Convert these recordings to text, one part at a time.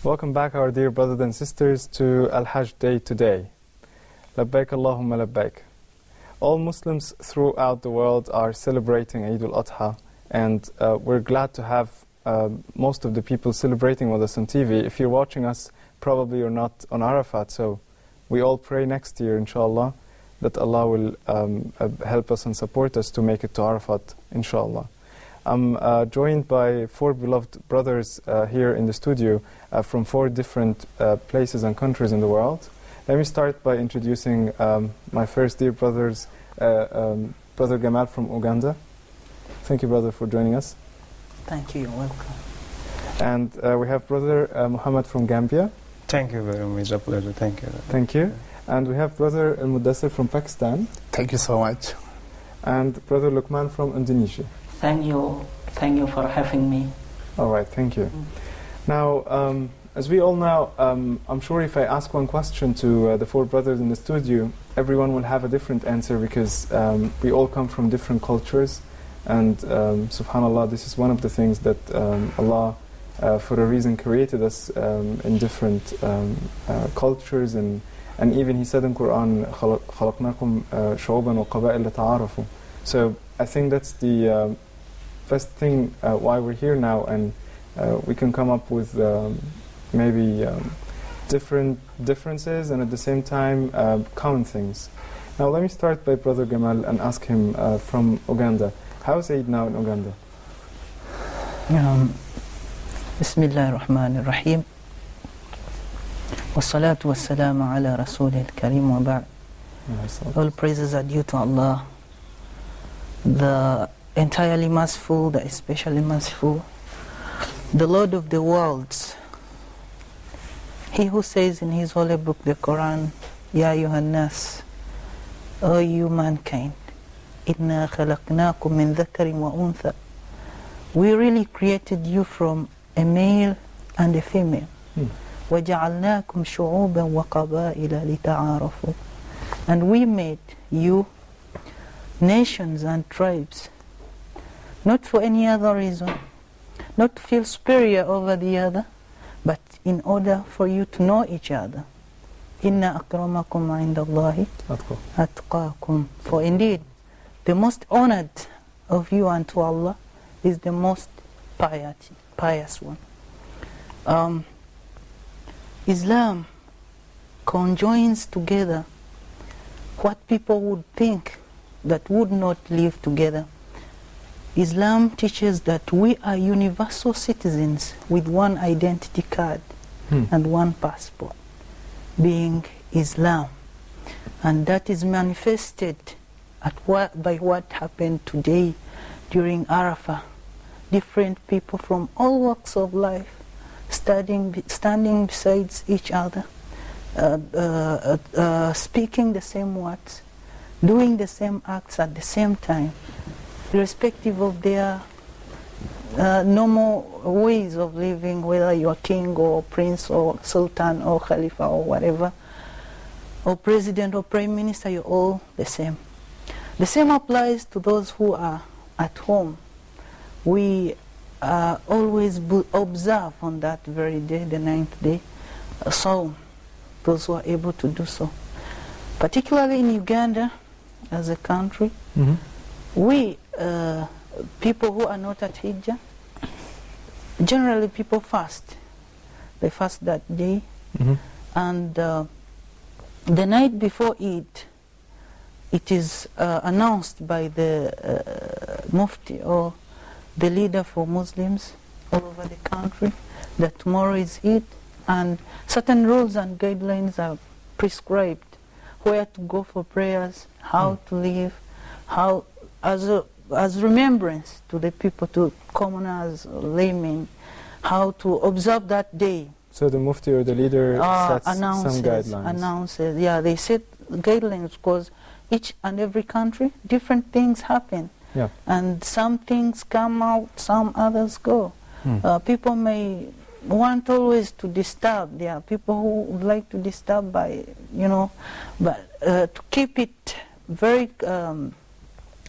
Welcome back, our dear brothers and sisters, to Al-Hajj Day today. Labbaik Allahumma labbaik. All Muslims throughout the world are celebrating Eid al-Adha, and we're glad to have most of the people celebrating with us on TV. If you're watching us, probably you're not on Arafat, so we all pray next year, inshallah, that Allah will help us and support us to make it to Arafat, inshallah. I'm joined by four beloved brothers here in the studio from four different places and countries in the world. Let me start by introducing my first dear brothers, Brother Gamal from Uganda. Thank you, brother, for joining us. Thank you, you're welcome. And we have Brother Muhammad from Gambia. Thank you very much, it's a pleasure, thank you. Thank you. And we have Brother Al-Mudassir from Pakistan. Thank you so much. And Brother Luqman from Indonesia. Thank you for having me. All right, thank you. Now, as we all know, I'm sure if I ask one question to the four brothers in the studio, everyone will have a different answer because we all come from different cultures. And subhanAllah, this is one of the things that Allah, for a reason, created us in different cultures. And even He said in Quran, خَلَقْنَاكُمْ شُعُوبًا وَقَبَائِلَ تَعَارَفُوا. So I think that's the best thing why we're here now, and we can come up with maybe different differences and at the same time common things. Now let me start by Brother Gamal and ask him from Uganda. How's Eid now in Uganda? Bismillah ar-Rahman ar-Rahim. Wassalatu wassalamu ala Rasulil Kareem wa ba'd. All praises are due to Allah, the entirely merciful, the especially merciful, the Lord of the worlds. He who says in His holy book, the Quran, Ya ayyuhan nas, O you mankind, inna khalaqnakum min dhakarin wa untha. We really created you from a male and a female. وَجَعَلْنَاكُمْ شُعُوبًا وَقَبَائِلَ لِتَعَارَفُوا. And we made you nations and tribes, not for any other reason, not to feel superior over the other, but in order for you to know each other. إِنَّ أَكْرَمَكُمْ عِنْدَ اللَّهِ أَتْقَاكُمْ. For indeed, the most honored of you unto Allah is the most pious one. Islam conjoins together what people would think that would not live together. Islam teaches that we are universal citizens with one identity card and one passport, being Islam. And that is manifested by what happened today during Arafah. Different people from all walks of life standing beside each other, speaking the same words, doing the same acts at the same time, irrespective of their normal ways of living, whether you are king or prince or sultan or khalifa or whatever, or president or prime minister, you're all the same. The same applies to those who are at home. We always observe on that very day, the 9th day, Sawm, those who are able to do so. Particularly in Uganda, as a country, we, people who are not at Hajj, generally people fast. They fast that day, and the night before it is announced by the Mufti or the leader for Muslims all over the country that tomorrow is Eid, and certain rules and guidelines are prescribed, where to go for prayers, how to live, how as remembrance to the people, to commoners, laymen, how to observe that day. So the Mufti or the leader sets some guidelines. Announces, yeah, they set guidelines because each and every country, different things happen. Yeah. And some things come out, some others go. People may want always to disturb. There are people who would like to disturb by, but to keep it very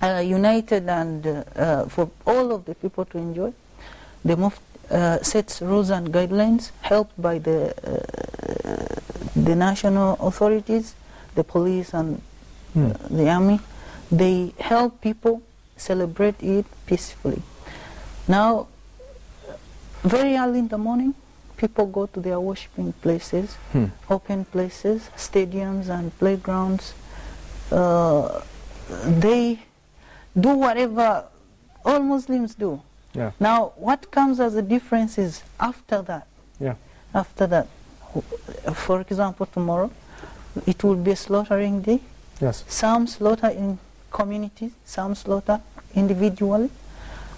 united and for all of the people to enjoy, the sets rules and guidelines, helped by the national authorities, the police and the army. They help people celebrate it peacefully. Now, very early in the morning, people go to their worshiping places, open places, stadiums and playgrounds. They do whatever all Muslims do. Yeah. Now, what comes as a difference is after that. Yeah. After that, for example, tomorrow, it will be a slaughtering day. Yes. Some slaughter in communities, some slaughter individually,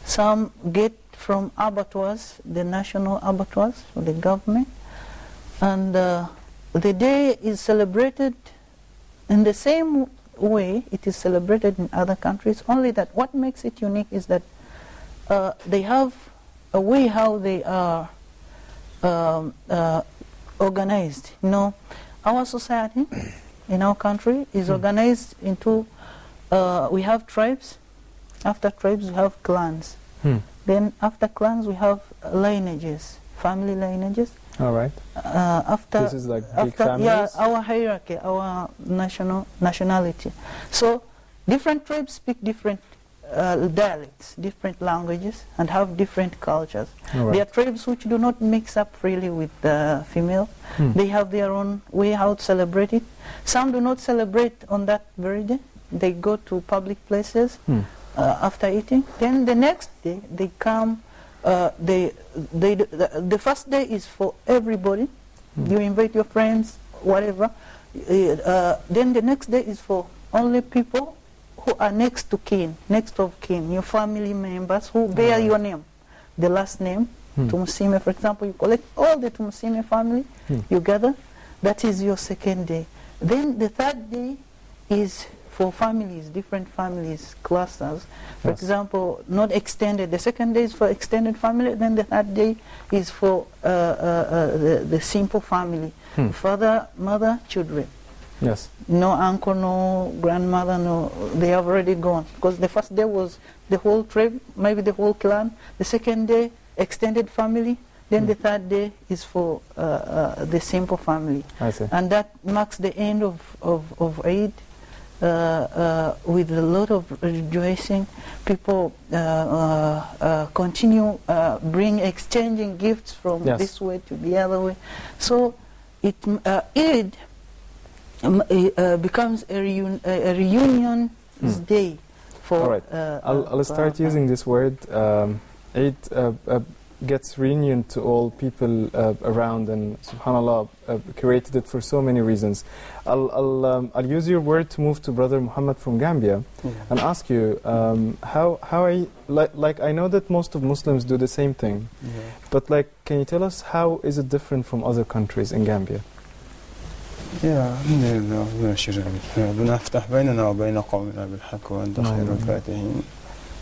some get from abattoirs, the national abattoirs, for the government, and the day is celebrated in the same way it is celebrated in other countries, only that what makes it unique is that they have a way how they are organized. You know, our society in our country is organized into, we have tribes, after tribes we have clans. Then after clans we have lineages, family lineages. All right. After this is like big families? Yeah, our hierarchy, our nationality. So different tribes speak different dialects, different languages, and have different cultures. All right. There are tribes which do not mix up freely with the female. They have their own way how to celebrate it. Some do not celebrate on that very day. They go to public places after eating. Then the next day they come. The first day is for everybody. You invite your friends, whatever. Then the next day is for only people who are next to kin, next of kin, your family members who bear your name, the last name. Tumusime, for example, you collect all the Tumusime family, you gather. That is your second day. Then the third day is for families, different families, clusters. For example, not extended. The second day is for extended family. Then the third day is for the simple family. Father, mother, children. Yes. No uncle, no grandmother, no. They have already gone. Because the first day was the whole tribe, maybe the whole clan. The second day, extended family. Then the third day is for the simple family. I see. And that marks the end of Eid. With a lot of rejoicing, people continue exchanging gifts from this way to the other way. So Eid becomes a reunion day for. All right. I'll start using this word. Eid gets reunion to all people around, and subhanallah created it for so many reasons. I'll use your word to move to Brother Muhammad from Gambia and ask you how I like I know that most of Muslims do the same thing, but like, can you tell us how is it different from other countries in Gambia? الحمد لله ربنا افتح بيننا وبين قومنا بالحق وأنت خير الفاتحين.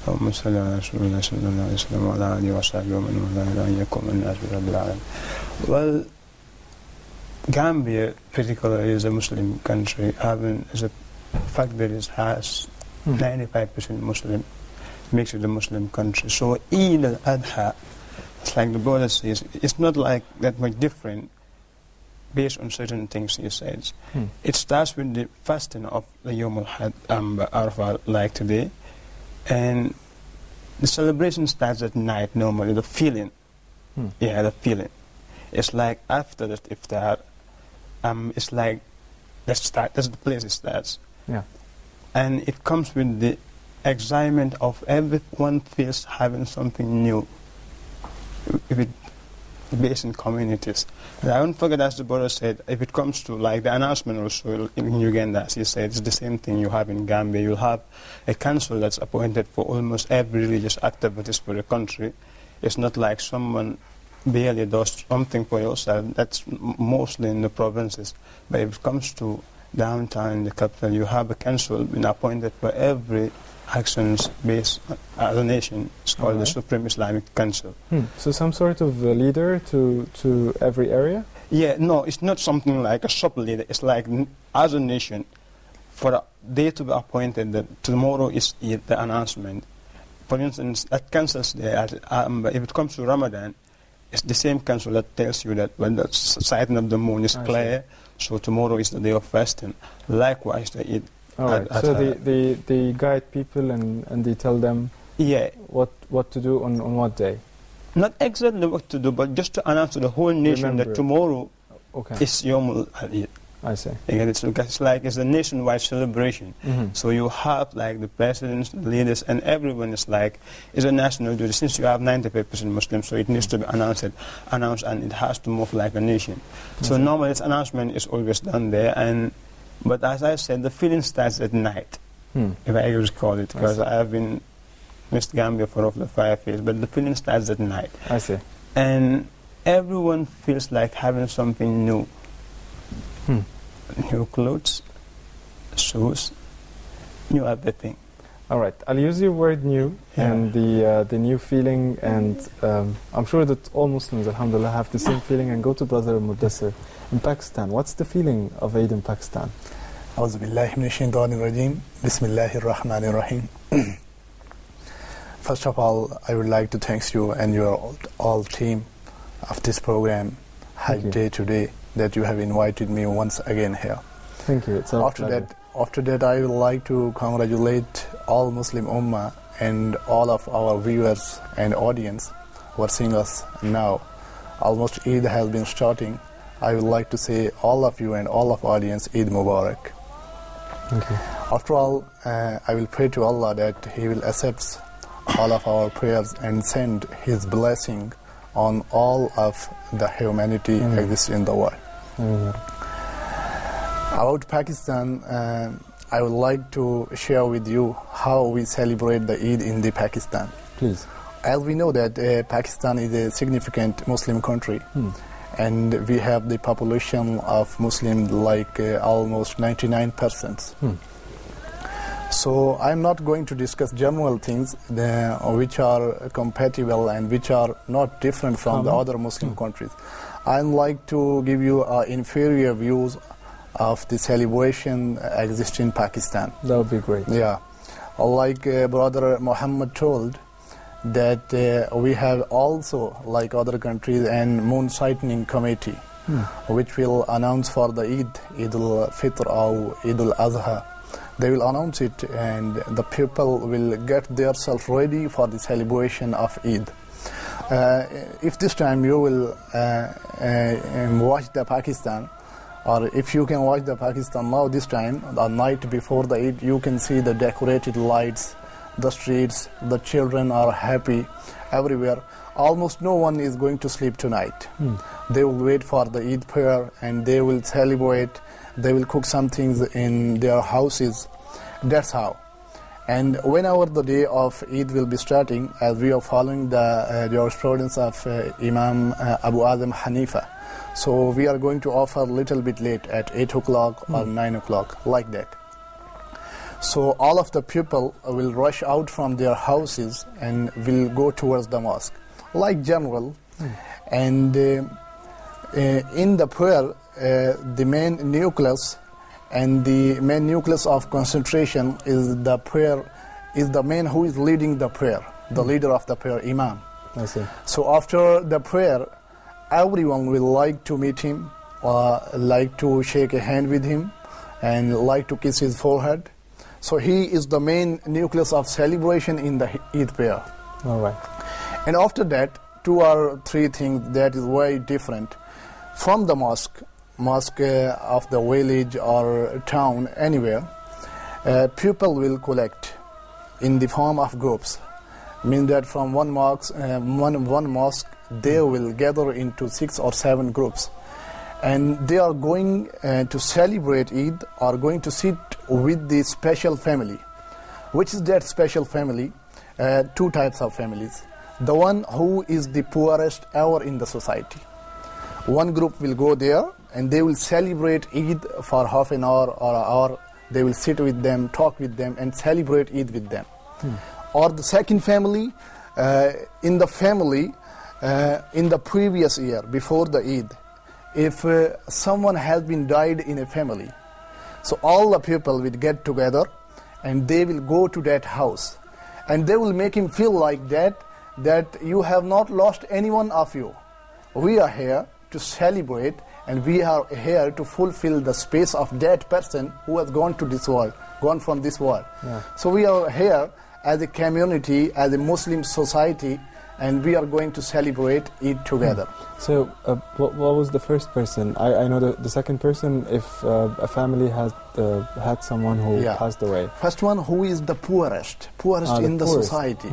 اللهم صل على رسول الله صلى الله عليه وسلم وعلى آله وصحبه ومن والاه أن يكون الناس برب العالمين. Well, Gambia particularly is a Muslim country, having as a fact that it has 95% Muslim, makes it a Muslim country. So Eid al-Adha, it's like the brother says, it's not like that much different based on certain things he says. It starts with the fasting of the Yom al-Arafah, like today. And the celebration starts at night normally, the feeling. The feeling. It's like after the iftar, it's like that's the place it starts. Yeah. And it comes with the excitement of everyone feels having something new. If it based in communities. And I don't forget, as the brother said, if it comes to like the announcement also in Uganda, as he said, it's the same thing you have in Gambia. You'll have a council that's appointed for almost every religious activities for the country. It's not like someone barely does something for yourself. That's mostly in the provinces. But if it comes to downtown in the capital, you have a council been appointed for every actions based as a nation. It's called the Supreme Islamic Council. So some sort of leader to every area? Yeah, no, it's not something like a sub leader. It's like as a nation, for a day to be appointed, that tomorrow is the announcement. For instance, at Kansas Day, if it comes to Ramadan, It's the same council that tells you that when the sighting of the moon is clear, so tomorrow is the day of fasting. Likewise, they eat. All right. So they guide people and they tell them what to do on what day? Not exactly what to do, but just to announce to the whole nation that tomorrow is Yom al-Eid. I see. Again, it's a nationwide celebration. So you have like the presidents, the leaders, and everyone is like, it's a national duty. Since you have 95% Muslims, so it needs to be announced, and it has to move like a nation. So normally this announcement is always done there, but as I said, the feeling starts at night, if I could call it, because I have been West Gambia for over 5 years, but the feeling starts at night. I see. And everyone feels like having something new. New clothes, shoes, new everything. All right, I'll use your word new and the new feeling, and I'm sure that all Muslims, alhamdulillah, have the same feeling. And go to Brother Mudassir in Pakistan. What's the feeling of Eid in Pakistan? A'udhu billahi minash shaitanir rajim. Bismillahir rahmanir rahim. First of all, I would like to thank you and your all team of this program, Hajj Day Today, that you have invited me once again here. Thank you. It's our pleasure. After that, I would like to congratulate all Muslim Ummah and all of our viewers and audience who are seeing us now. Almost Eid has been starting. I would like to say all of you and all of audience, Eid Mubarak. Thank you. After all, I will pray to Allah that He will accept all of our prayers and send His blessing on all of the humanity exists in the world. About Pakistan, I would like to share with you how we celebrate the Eid in the Pakistan. Please. As we know that Pakistan is a significant Muslim country, and we have the population of Muslims like almost 99%. So I'm not going to discuss general things which are compatible and which are not different from the other Muslim countries. I'd like to give you inferior views of the celebration existing in Pakistan. That would be great. Yeah. Like Brother Muhammad told, that we have also, like other countries, and moon sighting committee, which will announce for the Eid al-Fitr or Eid al-Adha. They will announce it, and the people will get themselves ready for the celebration of Eid. If this time you will watch the Pakistan, or if you can watch the Pakistan now this time, the night before the Eid, you can see the decorated lights, the streets, the children are happy everywhere. Almost no one is going to sleep tonight. They will wait for the Eid prayer and they will celebrate. They will cook some things in their houses. That's how. And whenever the day of Eid will be starting, as we are following the jurisprudence of Imam Abu Adam Hanifa, so we are going to offer a little bit late at 8 o'clock or 9 o'clock, like that. So all of the people will rush out from their houses and will go towards the mosque, like general. And in the prayer, the main nucleus and the main nucleus of concentration is the prayer, is the man who is leading the prayer, the leader of the prayer, Imam. I see. So after the prayer, everyone will like to meet him, like to shake a hand with him, and like to kiss his forehead. So he is the main nucleus of celebration in the Eid prayer. All right. And after that, 2 or 3 things that is very different. From the mosque of the village or town, anywhere, people will collect in the form of groups. Means that from one mosque, they will gather into 6 or 7 groups. And they are going to celebrate Eid, or going to sit with the special family. Which is that special family? 2 types of families. The one who is the poorest ever in the society. One group will go there and they will celebrate Eid for half an hour or an hour. They will sit with them, talk with them, and celebrate Eid with them. Or the second family, in the family, in the previous year, before the Eid, if someone has been died in a family, so all the people will get together and they will go to that house, and they will make him feel like that you have not lost anyone of you. we are here to celebrate, and we are here to fulfill the space of that person who has gone to this world, gone from this world. Yeah. So we are here as a community, as a Muslim society, and we are going to celebrate Eid together. So, what was the first person? I know the second person, if a family has had someone who passed away. First one, who is the poorest in the society.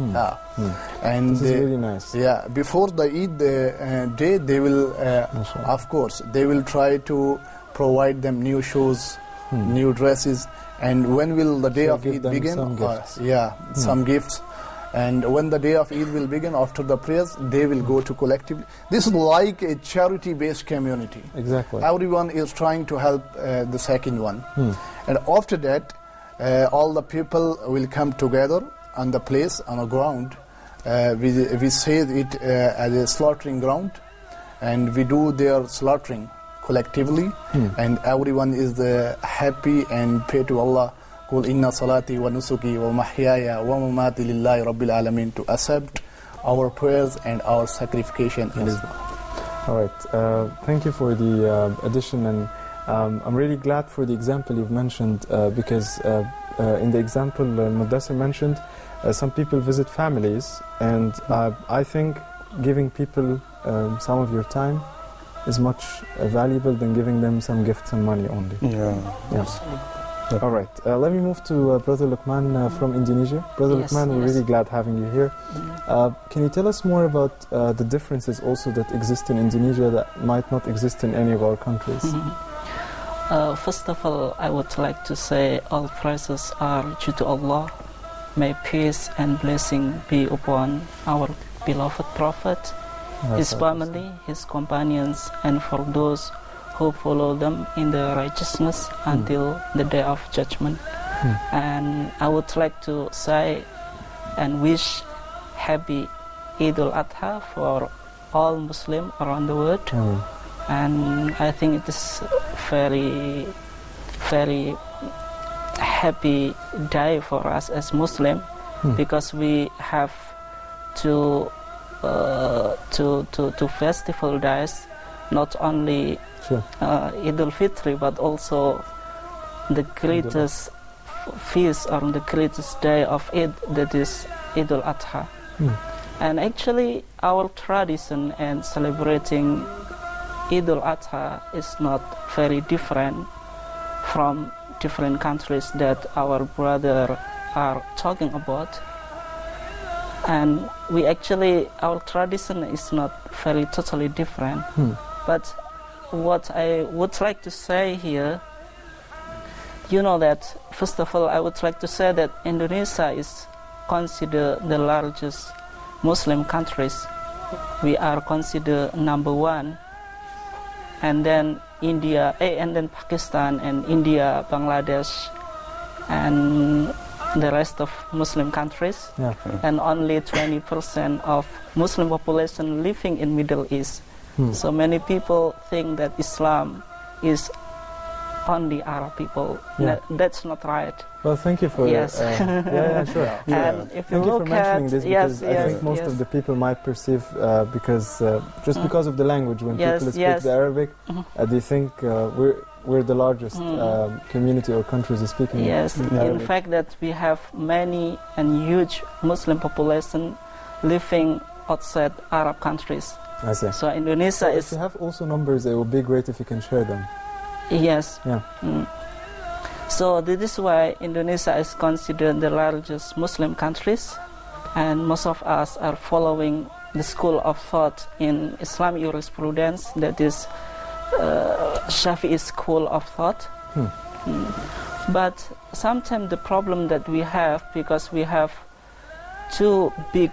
And this is really nice. Yeah, before the Eid day, they will, of course, they will try to provide them new shoes, new dresses, and when will the day of Eid begin? Some gifts. Some gifts. And when the day of Eid will begin, after the prayers, they will go to collectively. This is like a charity-based community. Exactly. Everyone is trying to help the second one. And after that, all the people will come together on the place, on a ground. We say it as a slaughtering ground, and we do their slaughtering collectively, and everyone is happy and pray to Allah. قُلْ إِنَّ صَلَاتِي وَنُسُكِي وَمَحْيَايَ وَمَمَاتِي لِلَّهِ رَبِّ الْعَالَمِينَ, to accept our prayers and our sacrification in Islam. All right. Thank you for the addition, and I'm really glad for the example you've mentioned, because in the example Mudassir mentioned, some people visit families, and I think giving people some of your time is much valuable than giving them some gifts and money only. Yes. All right, let me move to Brother Luqman from Indonesia. Brother Luqman, we're really glad having you here. Can you tell us more about the differences also that exist in Indonesia that might not exist in any of our countries? First of all, I would like to say all praises are due to Allah. May peace and blessing be upon our beloved Prophet, his family, his companions, and for those who follow them in the righteousness until the day of judgment. And I would like to say and wish happy Eid al-Adha for all Muslims around the world. And I think it is very, very happy day for us as Muslim, because we have two festival days, not only Eid al-Fitr, but also the greatest feast or the greatest day of Eid, that is Eid al-Adha. And actually our tradition and celebrating Eid al-Adha is not very different from different countries that our brother are talking about. And we actually, our tradition is not very totally different. But what I would like to say here, you know that, first of all, I would like to say that Indonesia is considered the largest Muslim countries. We are considered number one, and then India, and then Pakistan, and India, Bangladesh, and the rest of Muslim countries, and only 20% of Muslim population living in Middle East. So many people think that Islam is only Arab people. That's not right. Well, thank you for sure. And if thank you for mentioning this, because I think most of the people might perceive because because of the language, when people speak the Arabic, they think we're the largest community or countries speaking. In fact, that we have many and huge Muslim population living outside Arab countries. I see. So Indonesia is. If you have also numbers, it would be great if you can share them. Yes. So this is why Indonesia is considered the largest Muslim countries, and most of us are following the school of thought in Islamic jurisprudence, that is Shafi'i school of thought. But sometimes the problem that we have, because we have two big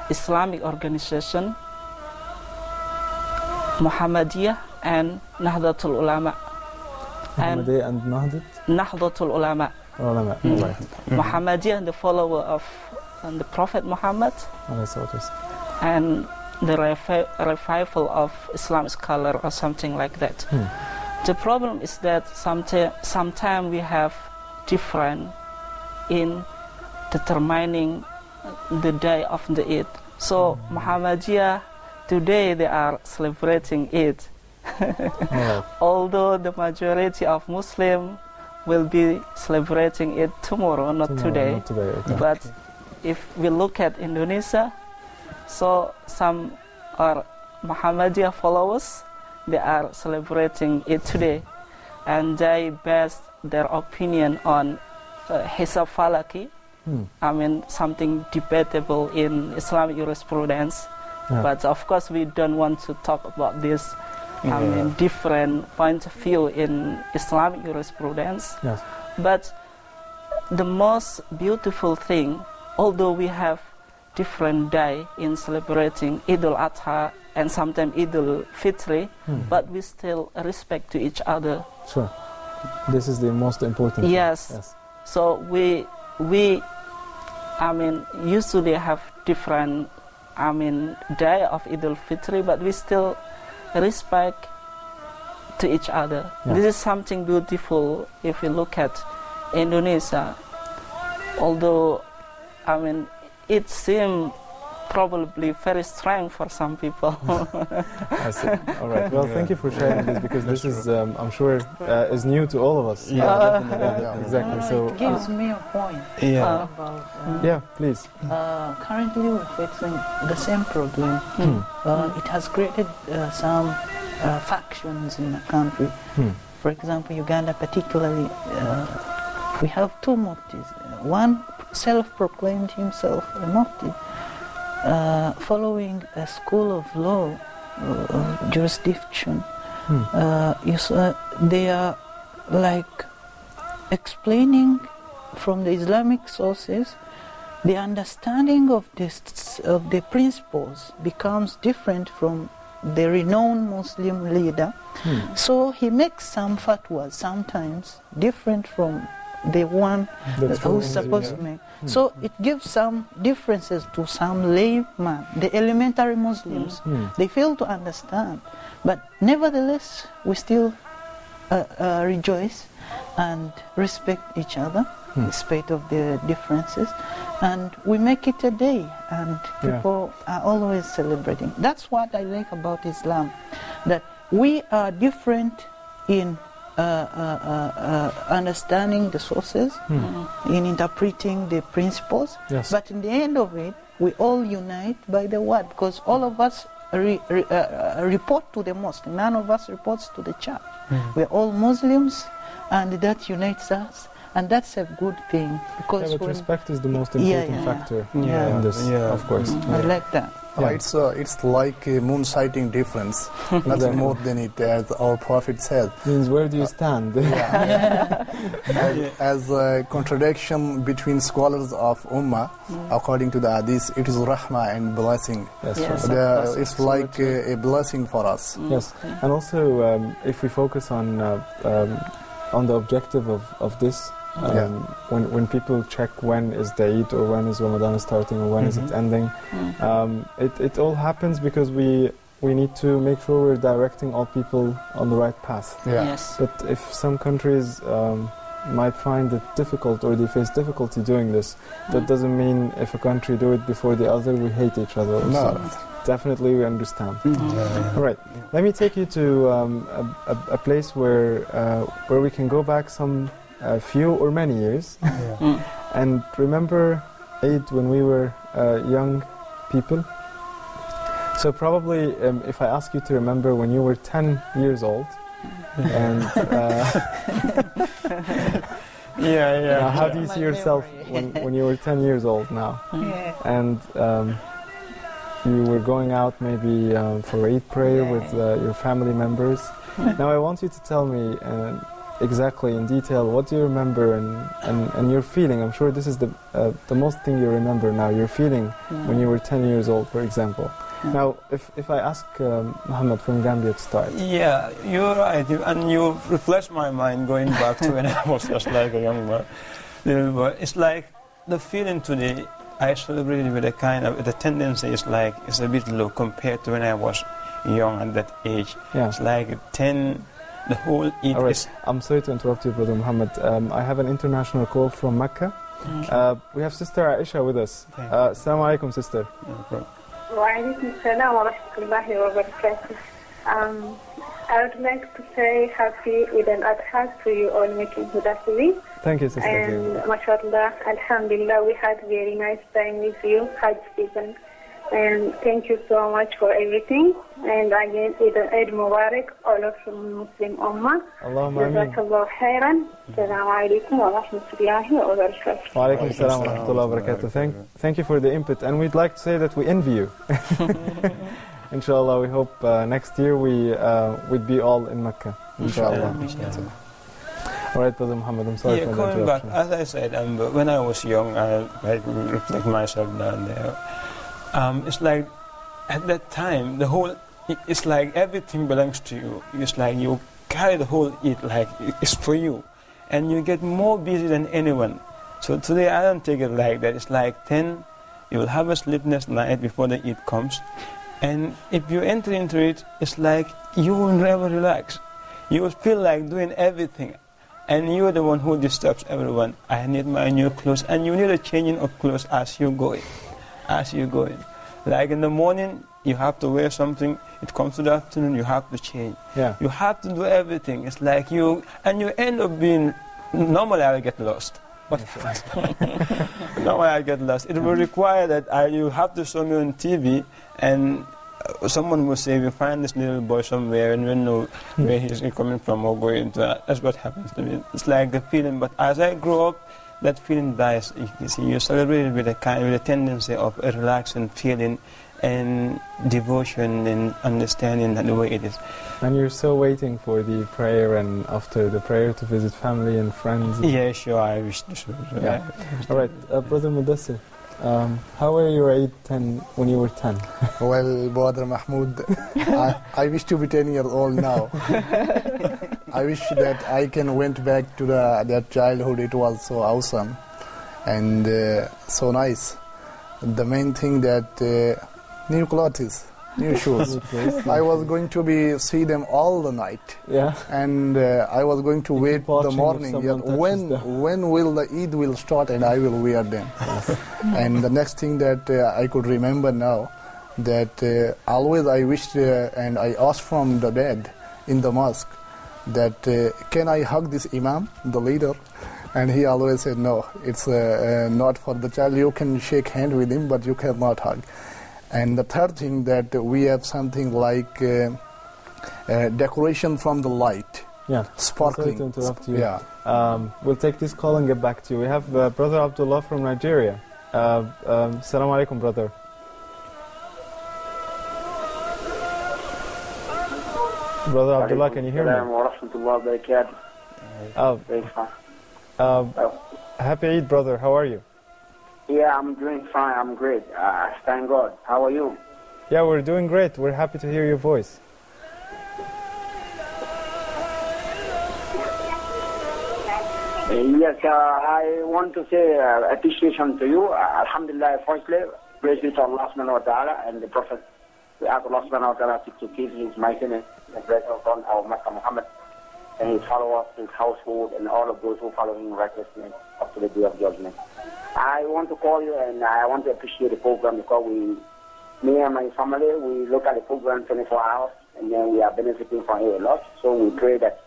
Islamic organizations, Muhammadiyah and Nahdlatul Ulama. Muhammadiyah and Nahdlatul Ulama. Muhammadiyah, the follower of the Prophet Muhammad, and the revival of Islamic scholar or something like that. The problem is that sometimes we have different in determining the day of the Eid. So Muhammadiyah today they are celebrating Eid. Although the majority of Muslims will be celebrating it tomorrow, not today. Not today, okay. But if we look at Indonesia, so some are Muhammadiyah followers, they are celebrating it today, and they base their opinion on Hisab Falaki. I mean, something debatable in Islamic jurisprudence. But of course, we don't want to talk about this. I mean, different point of view in Islamic jurisprudence. Yes. But the most beautiful thing, although we have different day in celebrating Eid al-Adha and sometimes Eid al-Fitri, but we still respect to each other. Sure. This is the most important thing. Yes. So we I mean, usually have different, I mean, day of Eid al-Fitri, but we still respect to each other. This is something beautiful if you look at Indonesia. Although, I mean, it seems probably very strange for some people. I see. All right. Well, thank you for sharing this, because this is, I'm sure, is new to all of us. Exactly. So it gives me a point about. Please. Currently, we're facing the same problem. It has created some factions in the country. For example, Uganda, particularly, we have two muftis. One self-proclaimed himself a mufti, following a school of law jurisdiction. They are like explaining from the Islamic sources. The understanding of the principles becomes different from the renowned Muslim leader. So he makes some fatwas sometimes different from the one who's supposed to make. So it gives some differences to some layman, the elementary Muslims. They fail to understand. But nevertheless, we still rejoice and respect each other in spite of the differences. And we make it a day, and people are always celebrating. That's what I like about Islam, that we are different in understanding the sources, in interpreting the principles, but in the end of it, we all unite by the word, because all of us report to the mosque. None of us reports to the church. We're all Muslims, and that unites us. And that's a good thing, because but respect is the most important factor in this, of course. I like that. It's like a moon sighting difference, nothing more than it, as our Prophet said. Means where do you stand? As a contradiction between scholars of Ummah, according to the Hadith, it is rahmah and blessing. It's like a blessing for us. Yes, and also if we focus on the objective of this, when people check when is the Eid, or when is Ramadan starting, or when is it ending, it all happens because we need to make sure we're directing all people on the right path. But if some countries might find it difficult, or they face difficulty doing this, that doesn't mean if a country do it before the other, we hate each other. No. Definitely we understand. All right, let me take you to a place where we can go back some few or many years and remember Eid when we were young people. So probably if I ask you to remember when you were 10 years old, and how do you see yourself when you were 10 years old now? And you were going out maybe for Eid prayer with your family members. Now I want you to tell me exactly in detail what do you remember and your feeling. I'm sure this is the most thing you remember now, your feeling when you were 10 years old, for example. Now if I ask Muhammad from Gambia to start. Yeah, you're right, and you refresh my mind going back to when I was just like a young boy. It's like the feeling today, I celebrated with a kind of, the tendency is like, it's a bit low compared to when I was young at that age. It's like 10, the whole Eid is... I'm sorry to interrupt you, Brother Muhammad. I have an international call from Mecca. We have Sister Aisha with us. Assalamu alaikum, sister. No problem. وعليكم السلام ورحمة الله وبركاته. I would like to say happy Eid al-Adha to you all making Huda TV. Thank you, Sister. And mashallah, alhamdulillah, we had very nice time with you, Hajj season. And thank you so much for everything. And again, Eid Mubarak, all of the Muslim Ummah. Allahumma ameen. Jazakallah khairan. Assalamu alaikum wa rahmatullahi wa barakatuh. Wa alaikum assalam wa rahmatullahi wa barakatuh. Thank you for the input. And we'd like to say that we envy you. Inshallah, we hope next year we'd be all in Mecca. Inshallah. All right, Brother Muhammad, I'm sorry for the coming back, interruption. as I said, when I was young, I reflect myself down there. It's like at that time, it's like everything belongs to you. It's like you carry the whole Eid, like it's for you, and you get more busy than anyone. So today I don't take it like that. It's like 10, you will have a sleepless night before the Eid comes, and if you enter into it, it's like you will never relax. You will feel like doing everything, and you're the one who disturbs everyone. I need my new clothes, and you need a changing of clothes as you go in. Like in the morning, you have to wear something. It comes to the afternoon, you have to change. Yeah. You have to do everything. It's like you end up being, normally I'll get lost. But normally I get lost. It will require that you have to show me on TV, and someone will say, we find this little boy somewhere, and we know where he's coming from or going to. That's what happens to me. It's like the feeling, but as I grow up, that feeling dies. You see, you celebrate it with a tendency of a relaxing feeling and devotion and understanding that the way it is. And you're still waiting for the prayer, and after the prayer to visit family and friends. Yeah, sure, I wish to. Yeah. All right, Brother Mudassir, how were you at 10 when you were 10? Well, Brother Mahmoud, I wish to be 10 years old now. I wish that I can went back to that childhood. It was so awesome and so nice. The main thing that new clothes, new shoes. I was going to see them all the night. Yeah. And I was going to wait the morning. When will the Eid will start, and I will wear them. Yes. And the next thing that I could remember now, that always I wished and I asked from the dad in the mosque that can I hug this imam, the leader? And he always said, no, it's not for the child. You can shake hand with him, but you cannot hug. And the third thing, that we have something like decoration from the light. Yeah, sparkling. Sorry to interrupt you. Yeah. We'll take this call and get back to you. We have Brother Abdullah from Nigeria. Assalamu alaikum, brother. Brother Abdullah, can you hear me? Happy Eid, brother. How are you? Yeah, I'm doing fine. I'm great. Thank God. How are you? Yeah, we're doing great. We're happy to hear your voice. Yes, I want to say appreciation to you. Alhamdulillah, firstly, praise be to Allah subhanahu wa ta'ala and the Prophet. We ask Allah subhanahu wa ta'ala to keep his mighty name and bless upon our Master Muhammad and his followers, his household, and all of those who follow him in righteousness up to the day of judgment. I want to call you and I want to appreciate the program because me and my family, we look at the program 24 hours and then we are benefiting from it a lot. So we pray that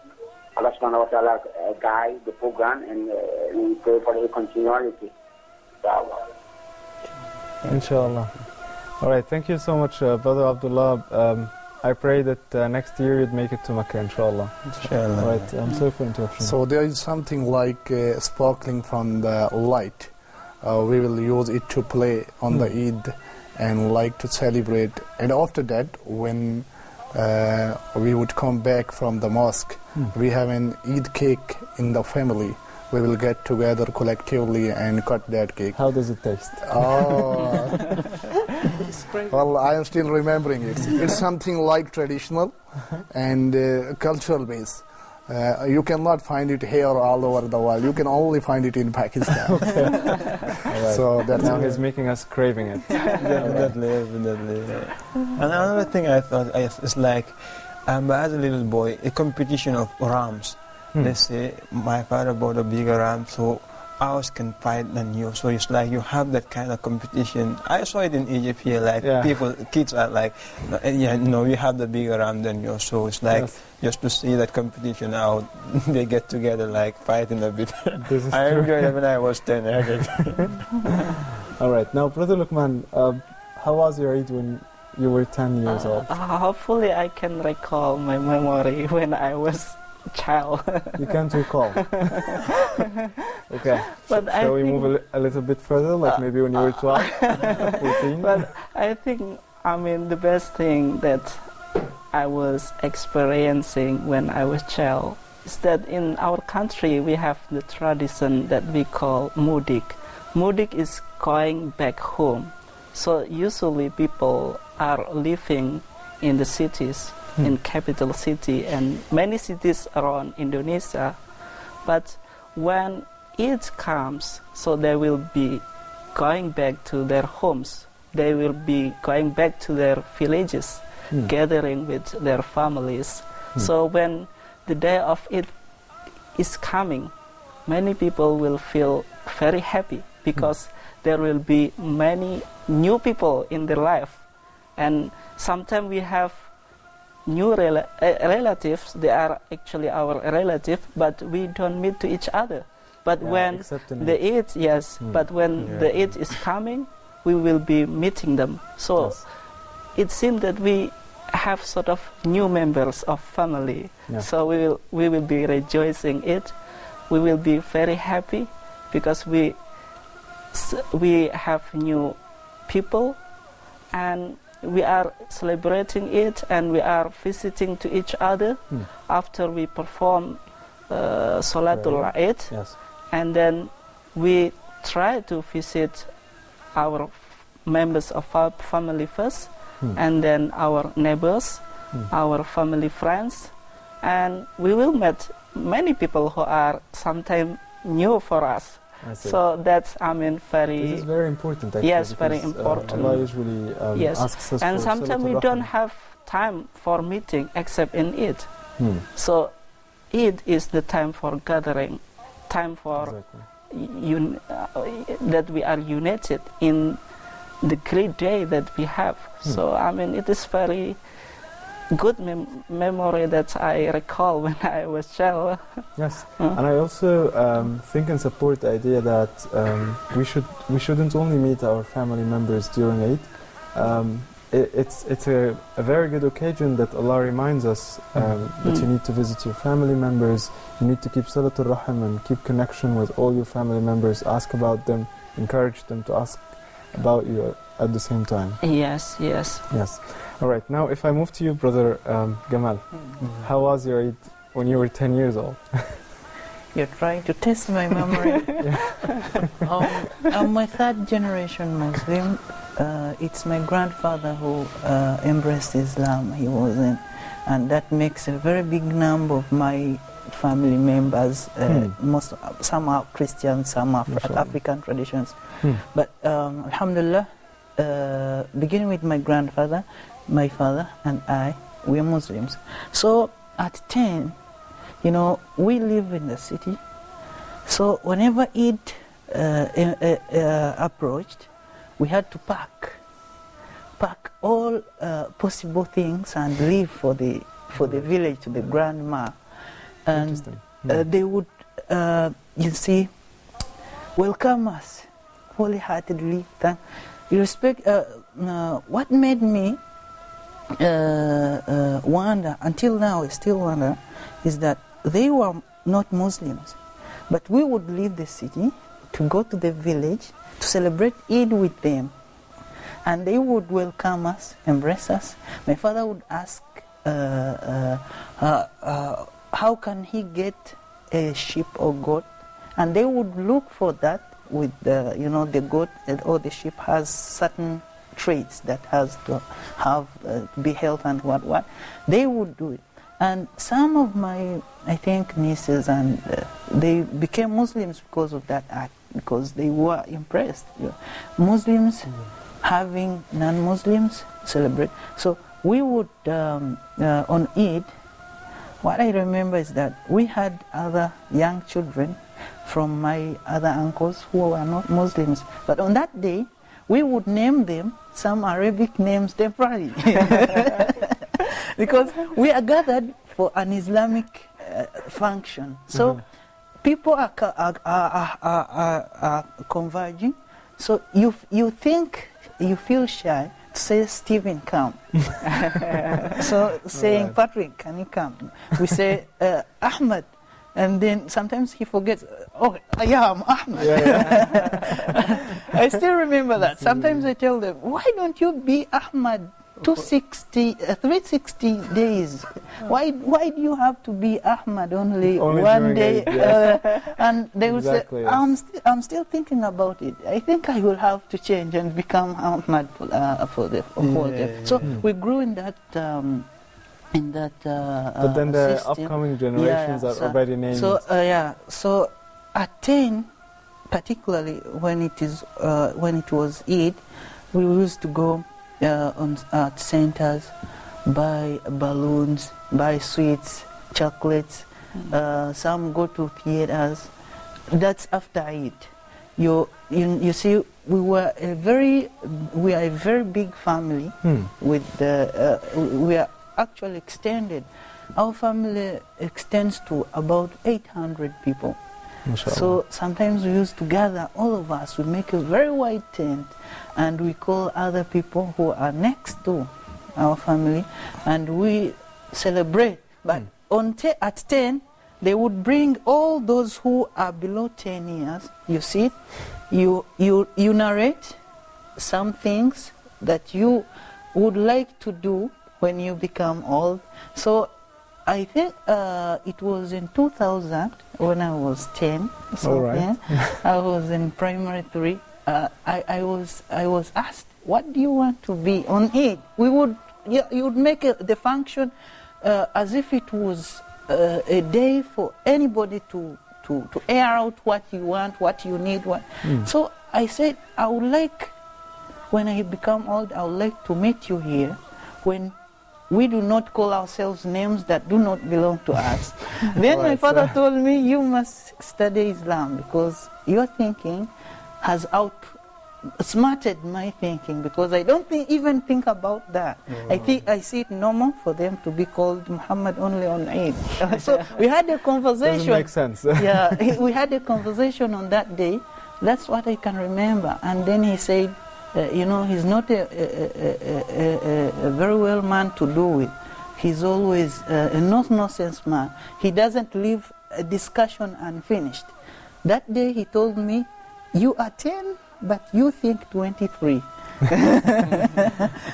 Allah subhanahu wa ta'ala guide the program and we pray for the continuity. Inshallah. All right, thank you so much, Brother Abdullah. I pray that next year you'd make it to Mecca, inshallah. Inshallah. All right, I'm sorry for interruption. So there is something like sparkling from the light. We will use it to play on the Eid and like to celebrate. And after that, when we would come back from the mosque, we have an Eid cake in the family. We will get together collectively and cut that cake. How does it taste? Oh, well, I am still remembering it. It's something like traditional and cultural based. You cannot find it here all over the world. You can only find it in Pakistan. Okay. Right. So that's now he's making us craving it. Definitely. And another thing I thought is like, as a little boy, a competition of rams. Let's say my father bought a bigger ram, so ours can fight than you. So it's like you have that kind of competition. I saw it in Egypt here, like kids are like, we have the bigger ram than you. So it's like just to see that competition out, they get together like fighting a bit. I enjoyed it when I was 10. All right, now Brother Luqman, how was your Eid when you were 10 years old? Hopefully I can recall my memory when I was a child. You can't recall? Okay. But Shall we move a little bit further, like maybe when you were 12, 14? But I think, the best thing that I was experiencing when I was child is that in our country we have the tradition that we call mudik. Mudik is going back home. So usually people are living in the cities, in capital city and many cities around Indonesia. But when it comes, so they will be going back to their homes. They will be going back to their villages, gathering with their families. So when the day of it is coming, many people will feel very happy because there will be many new people in their life. And sometimes we have new relatives, they are actually our relatives, but we don't meet to each other. But when the Eid, but when the Eid is coming, we will be meeting them. So it seems that we have sort of new members of family. So we will be rejoicing it. We will be very happy because we have new people and we are celebrating it and we are visiting to each other after we perform Salatul Eid. And then we try to visit our members of our family first, and then our neighbors, our family friends, and we will meet many people who are sometimes new for us. So that's very. This is very important. Actually, yes, very important. Allah usually asks us and for sometimes we don't have time for meeting except in Eid. So Eid is the time for gathering, time for that we are united in the great day that we have. So it is very good memory that I recall when I was child. Yes, and I also think and support the idea that we shouldn't only meet our family members during Eid. It's a very good occasion that Allah reminds us that you need to visit your family members, you need to keep Salatul Rahim and keep connection with all your family members, ask about them, encourage them to ask about you at the same time. Yes. All right, now if I move to you, Brother Gamal, how was your Eid when you were 10 years old? You're trying to test my memory. I'm a third generation Muslim. It's my grandfather who embraced Islam. He wasn't, and that makes a very big number of my family members. Some are Christians, some are African traditions. But Alhamdulillah, beginning with my grandfather, my father and I, we are Muslims. So at 10, we live in the city. So whenever Eid approached, we had to pack all possible things and leave for the village, to the grandma. And they would, welcome us wholeheartedly. What made me wonder, until now I still wonder, is that they were not Muslims, but we would leave the city to go to the village to celebrate Eid with them, and they would welcome us, embrace us. My father would ask how can he get a sheep or goat, and they would look for that with the goat or the sheep has certain traits that has to have be health and what they would do it. And some of my, I think, nieces, and they became Muslims because of that act, because they were impressed. Muslims having non-Muslims celebrate. So we would, on Eid, what I remember is that we had other young children from my other uncles who are not Muslims. But on that day, we would name them some Arabic names temporarily. Because we are gathered for an Islamic function. So people are converging. So you think, you feel shy to say, Stephen, come. So saying, right. Patrick, can you come? We say, Ahmed. And then sometimes he forgets, oh, yeah, I'm Ahmed. Yeah. I still remember that. Sometimes I tell them, why don't you be Ahmed 360 days? Why do you have to be Ahmed only one day? And they will say, I'm still thinking about it. I think I will have to change and become Ahmed for them. So we grew in that... but then the system. Upcoming generations are already named. So at 10, particularly when it was Eid, we used to go at centers, buy balloons, buy sweets, chocolates. Some go to theaters. That's after Eid. You see, we are a very big family. With we are actually extended. Our family extends to about 800 people. Inshallah. So sometimes we used to gather, all of us, we make a very wide tent, and we call other people who are next to our family, and we celebrate. But at 10, they would bring all those who are below 10 years. You see, you narrate some things that you would like to do when you become old. So I think it was in 2000 when I was 10. So right. I was in primary 3. I was asked, what do you want to be on Eid? You would make the function as if it was a day for anybody to air out what you want, what you need. So I said, I would like, when I become old, I would like to meet you here when we do not call ourselves names that do not belong to us. Then my father told me, you must study Islam because your thinking has outsmarted my thinking, because I don't even think about that. I see it normal for them to be called Muhammad only on Eid. So we had a conversation. Doesn't make sense. We had a conversation on that day. That's what I can remember. And then he said, he's not a very well man to do with. He's always a nonsense man. He doesn't leave a discussion unfinished. That day he told me, you are 10, but you think 23.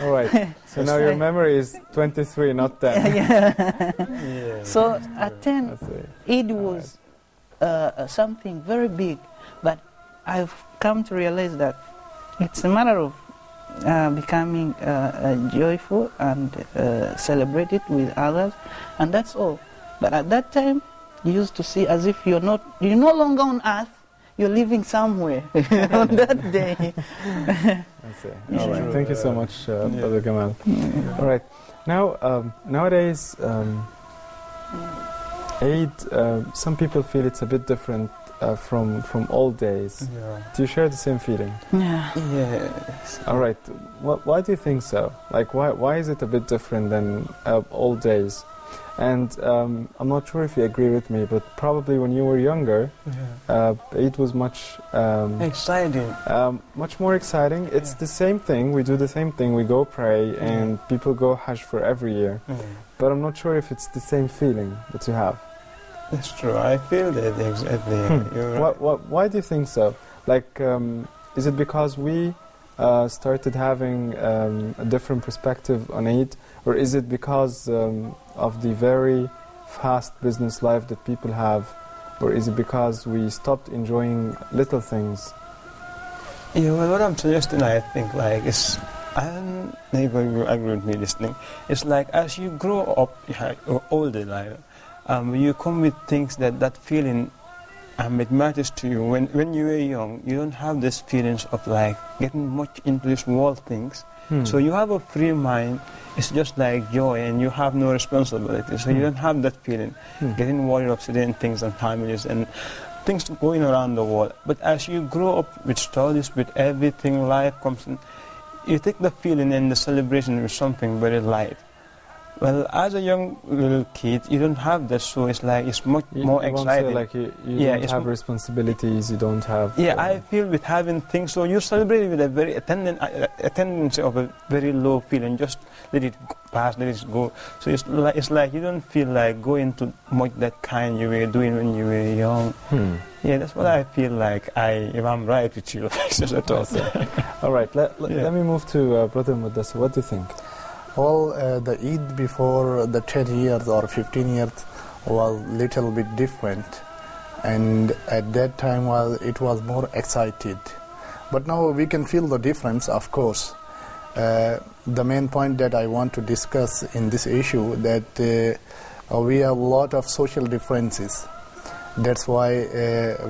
All right. So now your memory is 23, not 10. So at 10, it was something very big. But I've come to realize that it's a matter of becoming joyful and celebrate it with others, and that's all. But at that time, you used to see as if you're no longer on earth, you're living somewhere on that day. All right. Thank you so much, Brother Gamal. All right. Now, nowadays, Eid, some people feel it's a bit different from old days. Do you share the same feeling? Yes. All right. Why do you think so? Like, why is it a bit different than old days? And I'm not sure if you agree with me, but probably when you were younger, it was much exciting. Much more exciting. It's the same thing. We do the same thing. We go pray, and people go Hajj for every year. But I'm not sure if it's the same feeling that you have. That's true. I feel that exactly. You're right. Why do you think so? Like, is it because we started having a different perspective on Eid, or is it because of the very fast business life that people have, or is it because we stopped enjoying little things? Well, what I'm suggesting, I think, like, is, and maybe you agree with me this thing, it's like as you grow up, older, like, you come with things that feeling, it matters to you. When you were young, you don't have this feelings of like getting much into these world things. So you have a free mind. It's just like joy, and you have no responsibility. So you don't have that feeling, getting worried of certain things and families. And things going around the world. But as you grow up with studies, with everything, life comes in, you take the feeling and the celebration with something very light. Well, as a young little kid, you don't have that, so it's like it's much more you exciting. Won't feel like you don't have responsibilities, you don't have... I feel with having things, so you celebrate with a very tendency of a very low feeling, just let it pass, let it go. So it's like you don't feel like going to much that kind you were doing when you were young. Yeah, that's what I feel like, if I'm right with you. Just a thought. All right, let me move to Brother Mudassir. What do you think? Well, the Eid before the 10 years or 15 years was little bit different, and at that time it was more excited. But now we can feel the difference, of course. The main point that I want to discuss in this issue that we have a lot of social differences. That's why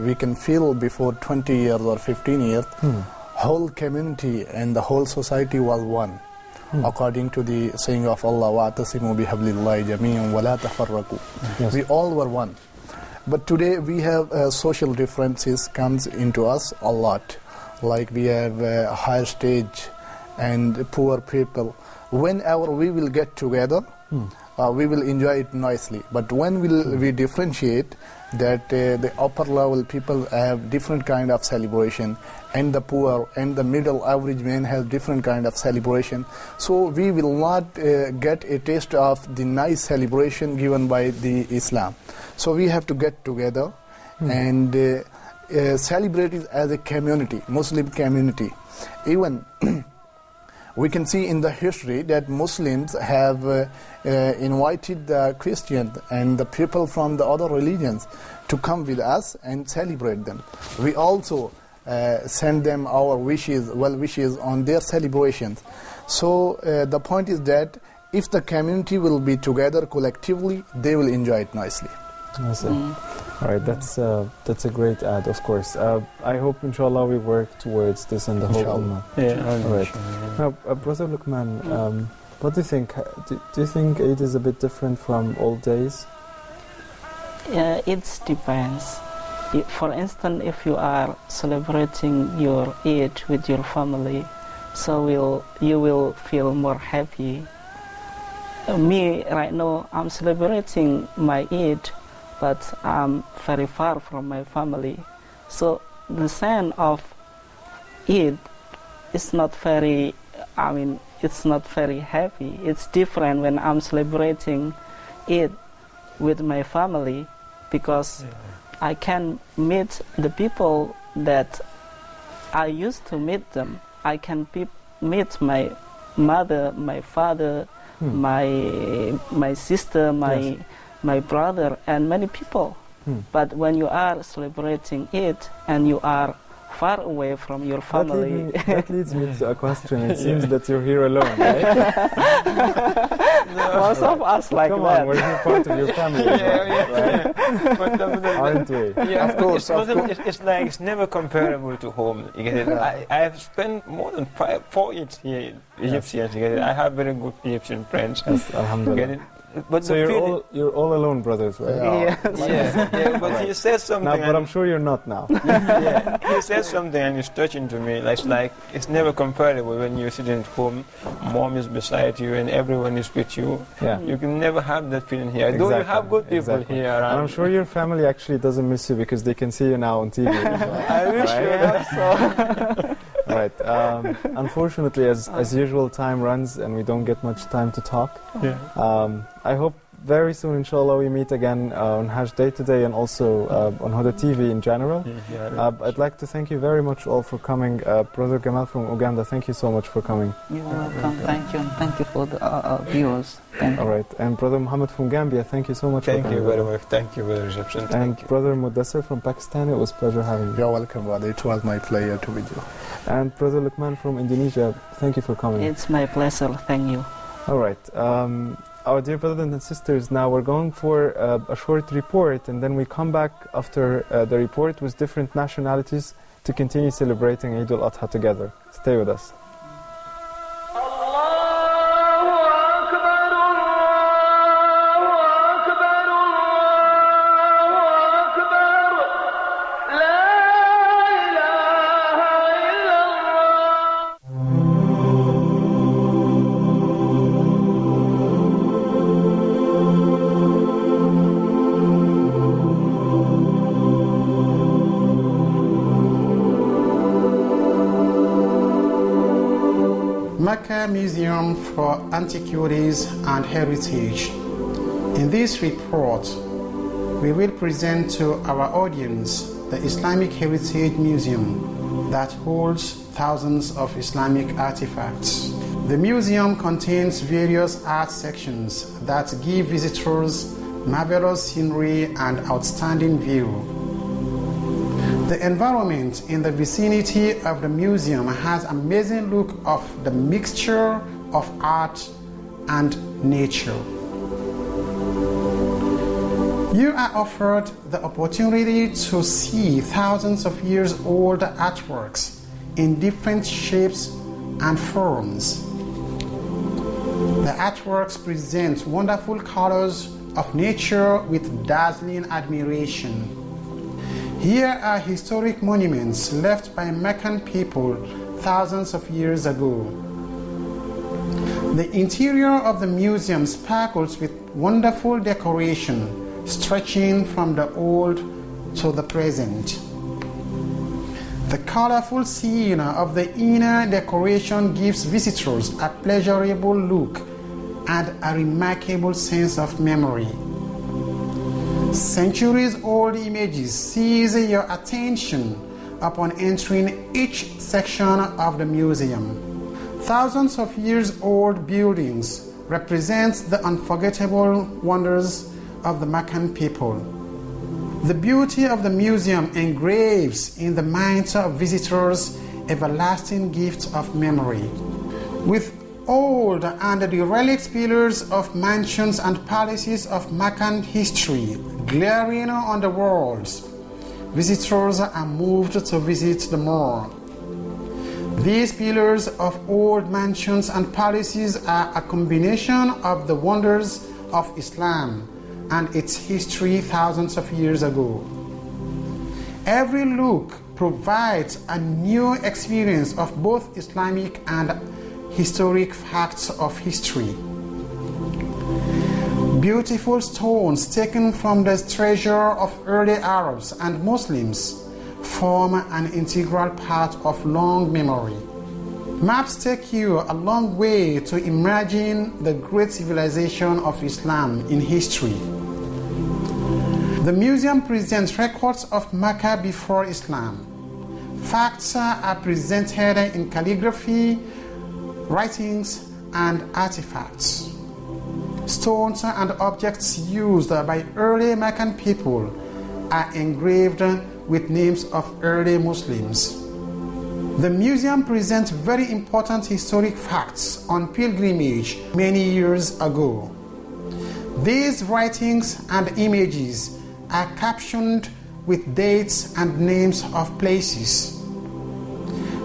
we can feel before 20 years or 15 years, whole community and the whole society was one. According to the saying of Allah, وَاعْتَصِمُوا بِحَبْلِ اللَّهِ جَمِيعًا وَلَا تَفَرَّقُوا. We all were one. But today we have social differences comes into us a lot. Like we have higher stage and poor people. Whenever we will get together, we will enjoy it nicely. But when we differentiate that the upper level people have different kind of celebration, and the poor and the middle average man have different kind of celebration. So we will not get a taste of the nice celebration given by the Islam. So we have to get together and celebrate it as a community, Muslim community. Even we can see in the history that Muslims have invited the Christians and the people from the other religions to come with us and celebrate them. We also send them our well wishes on their celebrations. So the point is that if the community will be together collectively, they will enjoy it nicely. I see. All right, that's a great ad, of course. I hope, inshallah, we work towards this and the whole ummah. Yeah. All right. Now, Brother Luqman, what do you think? Do you think Eid is a bit different from old days? It depends. For instance, if you are celebrating your Eid with your family, so you will feel more happy. Me, right now, I'm celebrating my Eid, but I'm very far from my family. So the sense of Eid is not very, it's not very happy. It's different when I'm celebrating Eid with my family, because I can meet the people that I used to meet them. I can meet my mother, my father, my sister, my brother, and many people. But when you are celebrating it and you are far away from your family... That leads me to a question. It seems that you're here alone, right? Most of us like Come that. on, we're here part of your family, right? Aren't we? Yeah, of course. It's like it's never comparable to home. You get it? I have spent more than 4 years here in Egyptians. You get it? I have very good Egyptian friends. Yes, alhamdulillah. Get it? But so you're all alone, brothers, right? But he said something. Now, but I'm sure you're not now. He said something and it's touching to me. Like it's never comparable when you're sitting at home, mom is beside you and everyone is with you. Yeah. You can never have that feeling here. Exactly. Though you have good people here around. And I'm sure your family actually doesn't miss you because they can see you now on TV. I wish you would so. Right. Unfortunately, as usual, time runs and we don't get much time to talk. I hope very soon, inshallah, we meet again on Hajj Day today and also on Huda TV in general. I'd like to thank you very much all for coming. Brother Gamal from Uganda, thank you so much for coming. You're welcome. Thank you. And thank you for the viewers. Thank you. All right. And Brother Muhammad from Gambia, thank you so much for coming. Thank you very much. Thank you, Brother Egyptian. And Brother Mudassir from Pakistan, it was a pleasure having you. You're welcome, brother. It was my pleasure to meet you. And Brother Luqman from Indonesia, thank you for coming. It's my pleasure. Thank you. All right. Our dear brothers and sisters, now we're going for a short report, and then we come back after the report with different nationalities to continue celebrating Eid al-Adha together. Stay with us. Mecca Museum for Antiquities and Heritage. In this report, we will present to our audience the Islamic Heritage Museum that holds thousands of Islamic artifacts. The museum contains various art sections that give visitors marvelous scenery and outstanding view. The environment in the vicinity of the museum has an amazing look of the mixture of art and nature. You are offered the opportunity to see thousands of years old artworks in different shapes and forms. The artworks present wonderful colors of nature with dazzling admiration. Here are historic monuments left by Meccan people thousands of years ago. The interior of the museum sparkles with wonderful decoration stretching from the old to the present. The colorful scene of the inner decoration gives visitors a pleasurable look and a remarkable sense of memory. Centuries-old images seize your attention upon entering each section of the museum. Thousands of years old buildings represent the unforgettable wonders of the Meccan people. The beauty of the museum engraves in the minds of visitors everlasting gifts of memory. With old and derelict pillars of mansions and palaces of Meccan history glaring on the walls, visitors are moved to visit the more. These pillars of old mansions and palaces are a combination of the wonders of Islam and its history thousands of years ago. Every look provides a new experience of both Islamic and historic facts of history. Beautiful stones taken from the treasure of early Arabs and Muslims form an integral part of long memory. Maps take you a long way to imagine the great civilization of Islam in history. The museum presents records of Mecca before Islam. Facts are presented in calligraphy, writings, and artifacts. Stones and objects used by early Meccan people are engraved with names of early Muslims. The museum presents very important historic facts on pilgrimage many years ago. These writings and images are captioned with dates and names of places.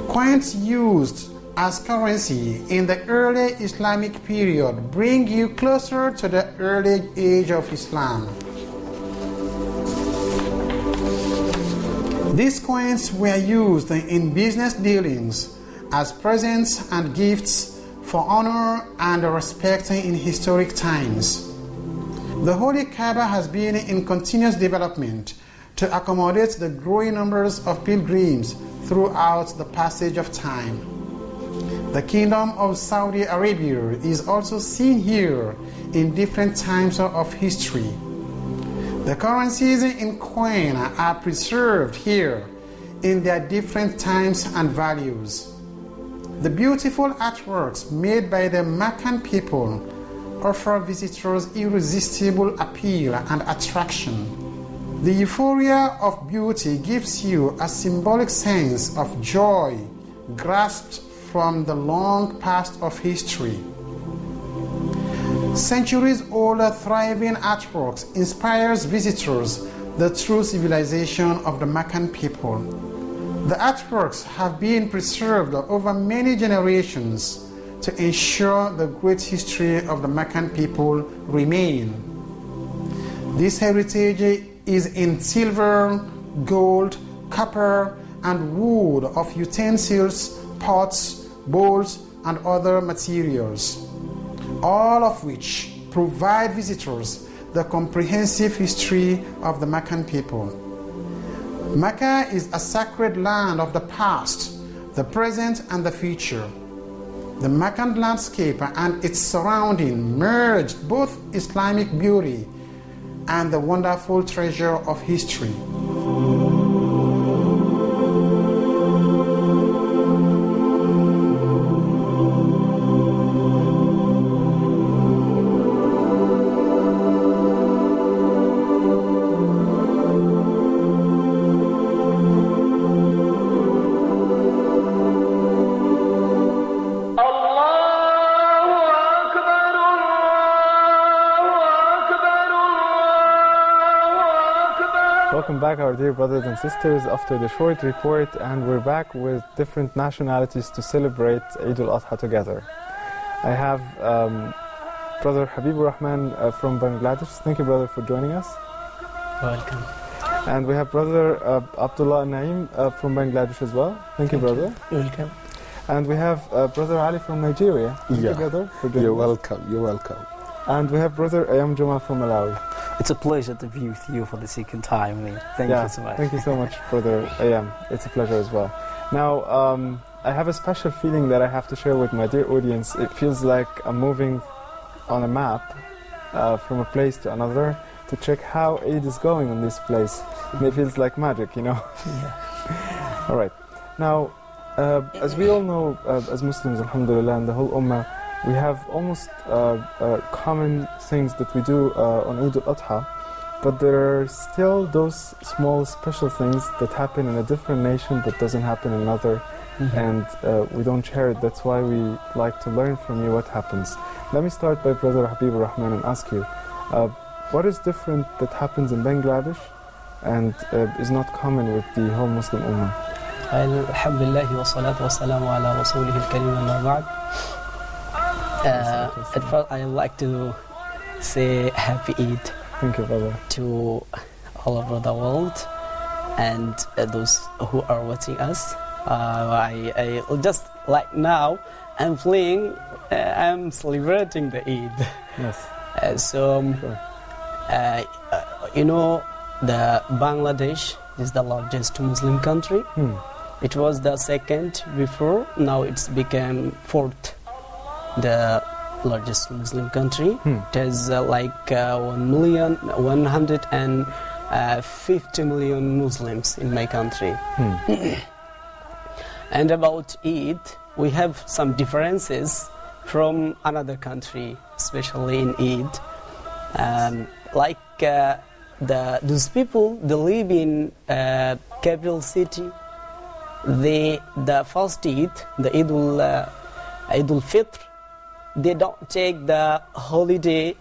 Coins used as currency in the early Islamic period bring you closer to the early age of Islam. These coins were used in business dealings as presents and gifts for honor and respect in historic times. The Holy Kaaba has been in continuous development to accommodate the growing numbers of pilgrims throughout the passage of time. The Kingdom of Saudi Arabia is also seen here in different times of history. The currencies in coin are preserved here in their different times and values. The beautiful artworks made by the Meccan people offer visitors irresistible appeal and attraction. The euphoria of beauty gives you a symbolic sense of joy grasped from the long past of history. Centuries-old thriving artworks inspires visitors the true civilization of the Meccan people. The artworks have been preserved over many generations to ensure the great history of the Meccan people remain. This heritage is in silver, gold, copper, and wood of utensils, pots, bowls, and other materials, all of which provide visitors the comprehensive history of the Meccan people. Mecca is a sacred land of the past, the present, and the future. The Meccan landscape and its surrounding merged both Islamic beauty and the wonderful treasure of history. Welcome back, our dear brothers and sisters, after the short report, and we're back with different nationalities to celebrate Eid al-Adha together. I have Brother Habibur Rahman from Bangladesh. Thank you, brother, for joining us. Welcome. And we have Brother Abdullah Naim from Bangladesh as well. Thank you, brother. Welcome. And we have Brother Ali from Nigeria. Thank you, brother, for joining You're us. welcome. You're welcome. And we have Brother Ayam Juma from Malawi. It's a pleasure to be with you for the second time, mate. Thank you so much. Thank you so much, Brother Ayam. It's a pleasure as well. Now, I have a special feeling that I have to share with my dear audience. It feels like I'm moving on a map from a place to another to check how Eid is going in this place. And it feels like magic, you know? Yeah. All right. Now, as we all know, as Muslims, alhamdulillah, and the whole ummah, we have almost common things that we do on Eid al-Adha, but there are still those small special things that happen in a different nation that doesn't happen in another, and we don't share it. That's why we like to learn from you what happens. Let me start by Brother Habibur Rahman and ask you, what is different that happens in Bangladesh and is not common with the whole Muslim ummah? Alhamdulillah wa salatu wa salamu ala rasulih al-karim amma ba'd. At first, I would like to say Happy Eid. Thank you, brother. To all over the world and those who are watching us. I just like now, I'm playing, I'm celebrating the Eid. Yes. Sure. You know, the Bangladesh is the largest Muslim country. It was the second before, now it's become fourth. The largest Muslim country. It has like 150 million Muslims in my country. And about Eid, we have some differences from another country, especially in Eid. Like those people, they live in capital city. The first Eid, the Eid al-Fitr, they don't take the holiday,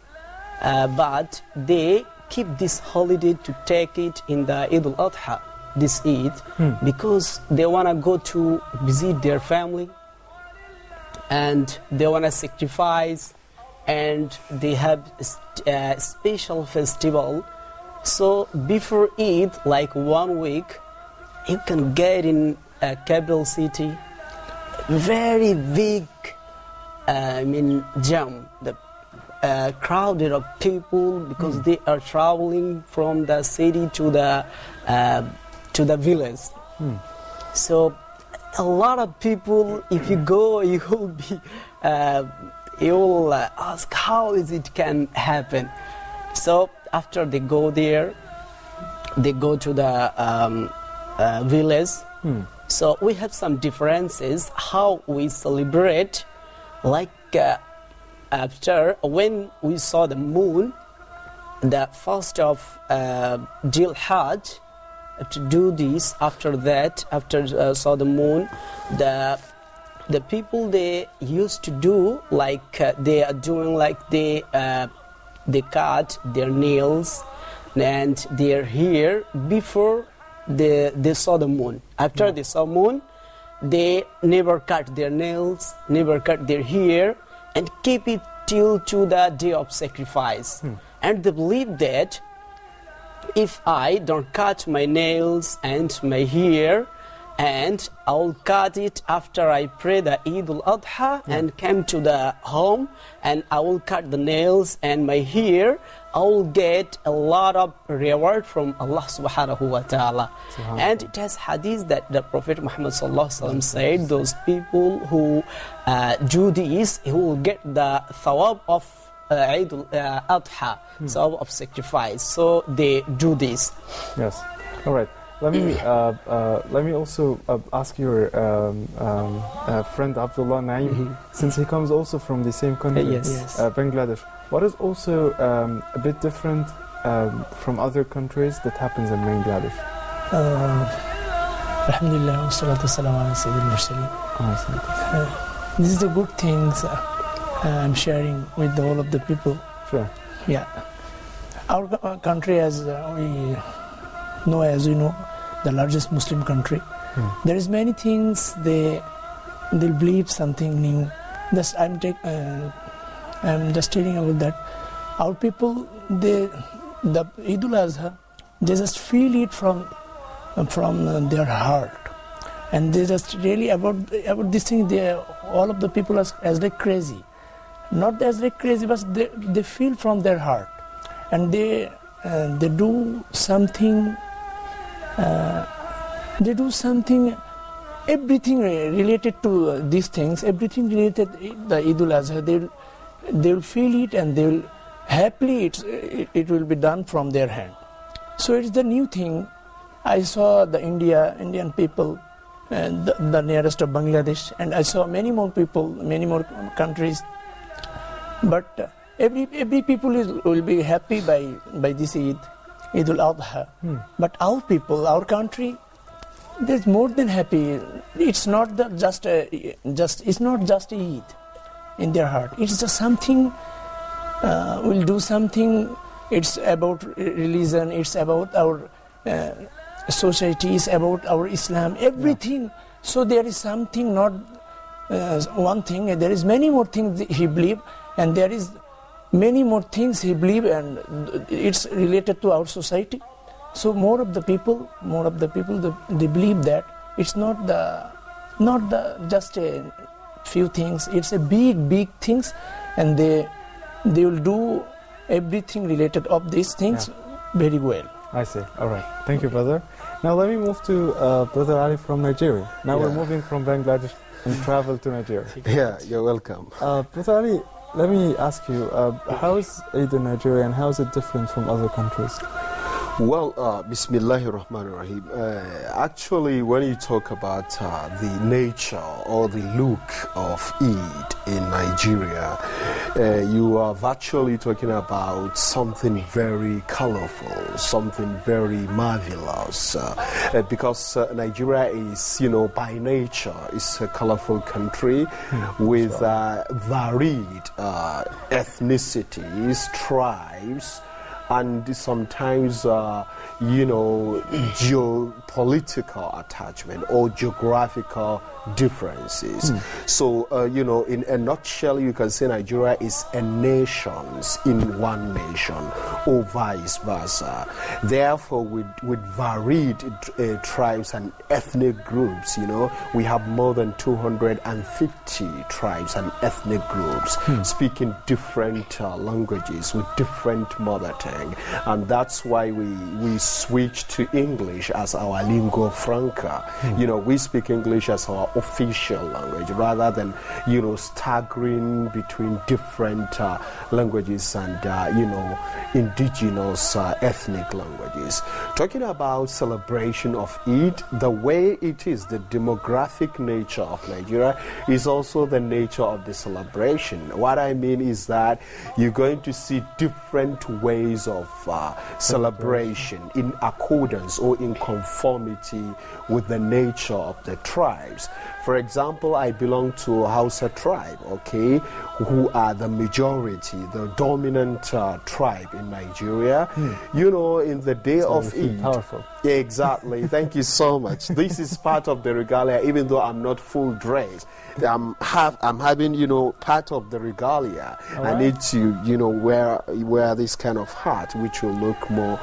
but they keep this holiday to take it in the Eid al-Adha, this Eid, because they want to go to visit their family and they want to sacrifice and they have a special festival. So before Eid, like 1 week, you can get in a capital city, very big jam, the crowded of people because they are traveling from the city to the village. So a lot of people, if you go, you will be, you will ask how is it can happen. So after they go there, they go to the village. So we have some differences how we celebrate. Like after when we saw the moon, the first of Dhul Hajj, to do this. After that, after saw the moon, the people they used to do like they are doing like they cut their nails and their hair before they saw the moon. After they saw moon, they never cut their nails, never cut their hair, and keep it till to the day of sacrifice. And they believe that if I don't cut my nails and my hair, and I will cut it after I pray the Eid al-Adha and come to the home, and I will cut the nails and my hair. I will get a lot of reward from Allah subhanahu wa ta'ala. And it has hadith that the Prophet Muhammad sallallahu alaihi wasallam said, those people who do this, he will get the thawab of Eid al-Adha, thawab of sacrifice. So they do this. Yes. All right. Let me also ask your friend Abdullah Naeem, since he comes also from the same country, Yes. Bangladesh. What is also a bit different from other countries that happens in Bangladesh? Alhamdulillah, wa salatu wassalamu ala sayyidil mursaleen. This is the good things I'm sharing with all of the people. Sure. Yeah. Our country, as we know, the largest Muslim country. There is many things they'll believe something new. I'm just telling about that. Our people, the Eid al-Adha, they just feel it from their heart, and they just really about this thing. All of the people as like crazy, not as like crazy, but they feel from their heart, and they do something. They do something. Everything related to these things, everything related the Eid al-Adha, they'll feel it, and they'll happily it will be done from their hand. So it's the new thing. I saw the Indian people, and the nearest of Bangladesh, and I saw many more people, many more countries. But every people will be happy by this Eid al-Adha. But our people, our country, there's more than happy. It's not it's not just Eid in their heart. It's just something. We'll do something. It's about religion. It's about our society. It's about our Islam. Everything. So there is something, not one thing. There is many more things he believe, and there is many more things he believe, and it's related to our society. So more of the people, they believe that it's not just a few things. It's a big things, and they will do everything related of these things very well. I see. All right. Thank you, brother. Now let me move to Brother Ali from Nigeria. Now we're moving from Bangladesh and travel to Nigeria. Yeah, you're welcome. Brother Ali, let me ask you, how is Eid in Nigeria, and how is it different from other countries? Well, Bismillahir Rahmanir Rahim. Actually, when you talk about the nature or the look of Eid in Nigeria, you are virtually talking about something very colorful, something very marvelous, because Nigeria is, by nature, is a colorful country with varied ethnicities, tribes, and sometimes, geopolitical attachment or geographical differences. So, in a nutshell, you can say Nigeria is a nation in one nation, or vice versa. Therefore, with varied tribes and ethnic groups, we have more than 250 tribes and ethnic groups speaking different languages with different mother tongue, and that's why we switch to English as our lingua franca. We speak English as our official language rather than staggering between different languages and indigenous ethnic languages. Talking about celebration of Eid, the way it is, the demographic nature of Nigeria is also the nature of the celebration. What I mean is that you're going to see different ways of celebration in accordance or in conformity with the nature of the tribes. For example, I belong to a Hausa tribe, who are the majority, the dominant tribe in Nigeria. In the day of Eid. Powerful. Yeah, exactly. Thank you so much. This is part of the regalia, even though I'm not full dressed. I'm having, part of the regalia. I need to, wear this kind of hat, which will look more,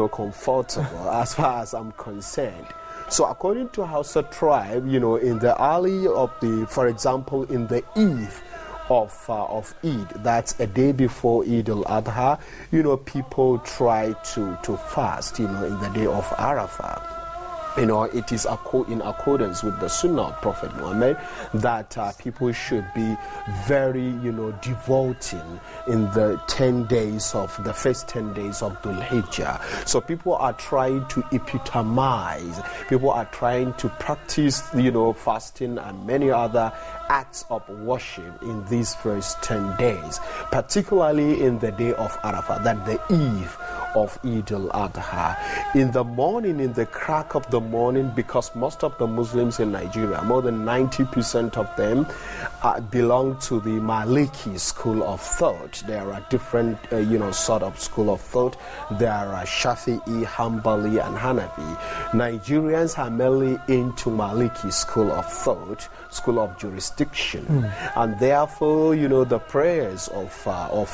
comfortable as far as I'm concerned. So according to Hausa tribe, in the early of for example, in the eve of Eid, that's a day before Eid al-Adha, people try to fast, in the day of Arafah. It is in accordance with the Sunnah of Prophet Muhammad that people should be very, devoting in the first 10 days of Dhul Hijjah. So people are trying to epitomize, people are trying to practice, fasting and many other acts of worship in these first 10 days, particularly in the day of Arafah, that the eve of Eid al-Adha. In the morning, in the crack of the morning, because most of the Muslims in Nigeria, more than 90% of them, belong to the Maliki school of thought. There are different, sort of school of thought. There are Shafi'i, Hanbali, and Hanafi. Nigerians are mainly into Maliki school of thought, school of jurisdiction, and therefore, the prayers of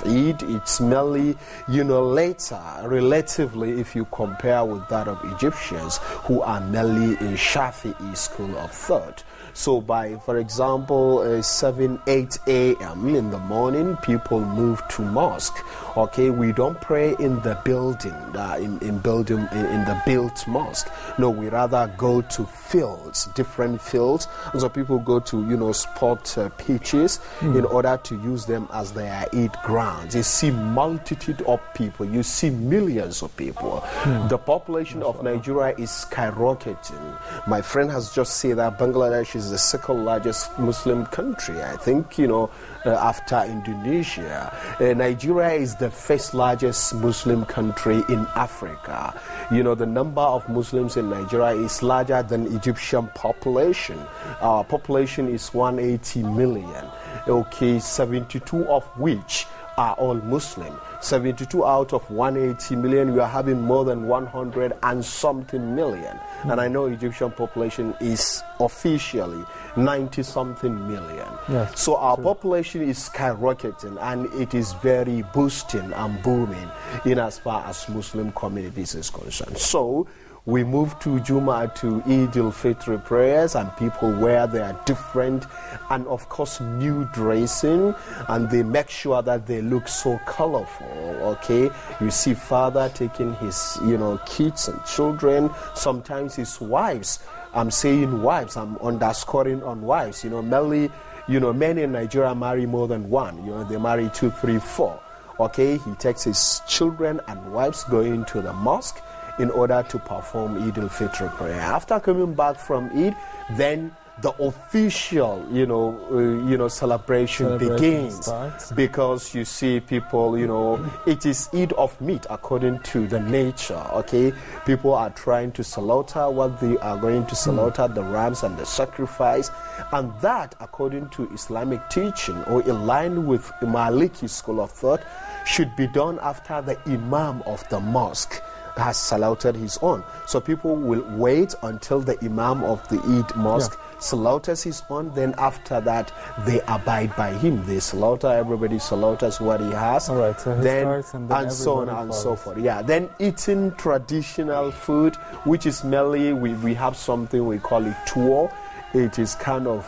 Eid, it's mainly, later, relatively, if you compare with that of Egyptians who are mainly in Shafi'i school of thought. So by, for example, 7, 8 a.m. in the morning, people move to mosque. Okay, we don't pray in the building, in the built mosque. No, we rather go to fields, different fields. And so people go to, sport pitches in order to use them as their Eid grounds. You see multitude of people. You see millions of people. The population of Nigeria is skyrocketing. My friend has just said that Bangladesh is the second largest Muslim country, I think, after Indonesia. Nigeria is the first largest Muslim country in Africa. The number of Muslims in Nigeria is larger than Egyptian population. Our population is 180 million. Okay, 72 of which are all Muslim. 72 out of 180 million, we are having more than 100 and something million. And I know Egyptian population is officially 90 something million. Yes, so our population is skyrocketing, and it is very boosting and booming in as far as Muslim communities is concerned. So we move to Juma, to Eid al-Fitr prayers, and people wear their different and of course new dressing, and they make sure that they look so colorful. Okay, you see father taking his kids and children, sometimes his wives. I'm saying wives, I'm underscoring on wives. Mainly, men in Nigeria marry more than one. They marry 2, 3, 4. Okay, he takes his children and wives going to the mosque in order to perform Eid al-Fitr prayer. After coming back from Eid, then the official, celebration begins starts. Because you see people, it is Eid of meat according to the nature. Okay, people are trying to slaughter what they are going to slaughter, the rams and the sacrifice, and that, according to Islamic teaching or in line with Maliki school of thought, should be done after the Imam of the mosque has slaughtered his own. So people will wait until the Imam of the Eid mosque slaughters his own, then after that they abide by him. They slaughter, everybody slaughters what he has. All right, so he starts and so on and so forth. Yeah, then eating traditional food, which is mainly, we have something we call it tuwo. It is kind of,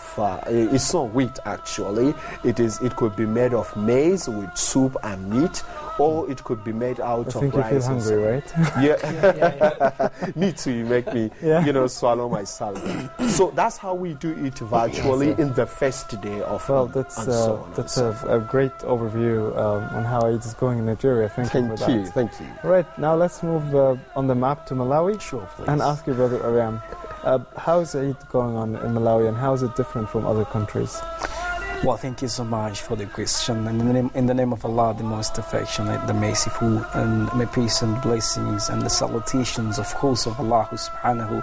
it's not wheat actually. It could be made of maize with soup and meat, or it could be made out of rice. I think you feel hungry, right? Yeah. Me too, you make me, swallow my salad. So that's how we do it virtually in the first day of Well, that's a great overview on how it is going in Nigeria. Thank you for that. Thank you. All right, now let's move on the map to Malawi. Sure, please. And ask you, Brother Aram, how is Eid going on in Malawi, and how is it different from other countries? Well, thank you so much for the question. And in the name of Allah, the most affectionate, the merciful, and may peace and blessings and the salutations, of course, of Allah subhanahu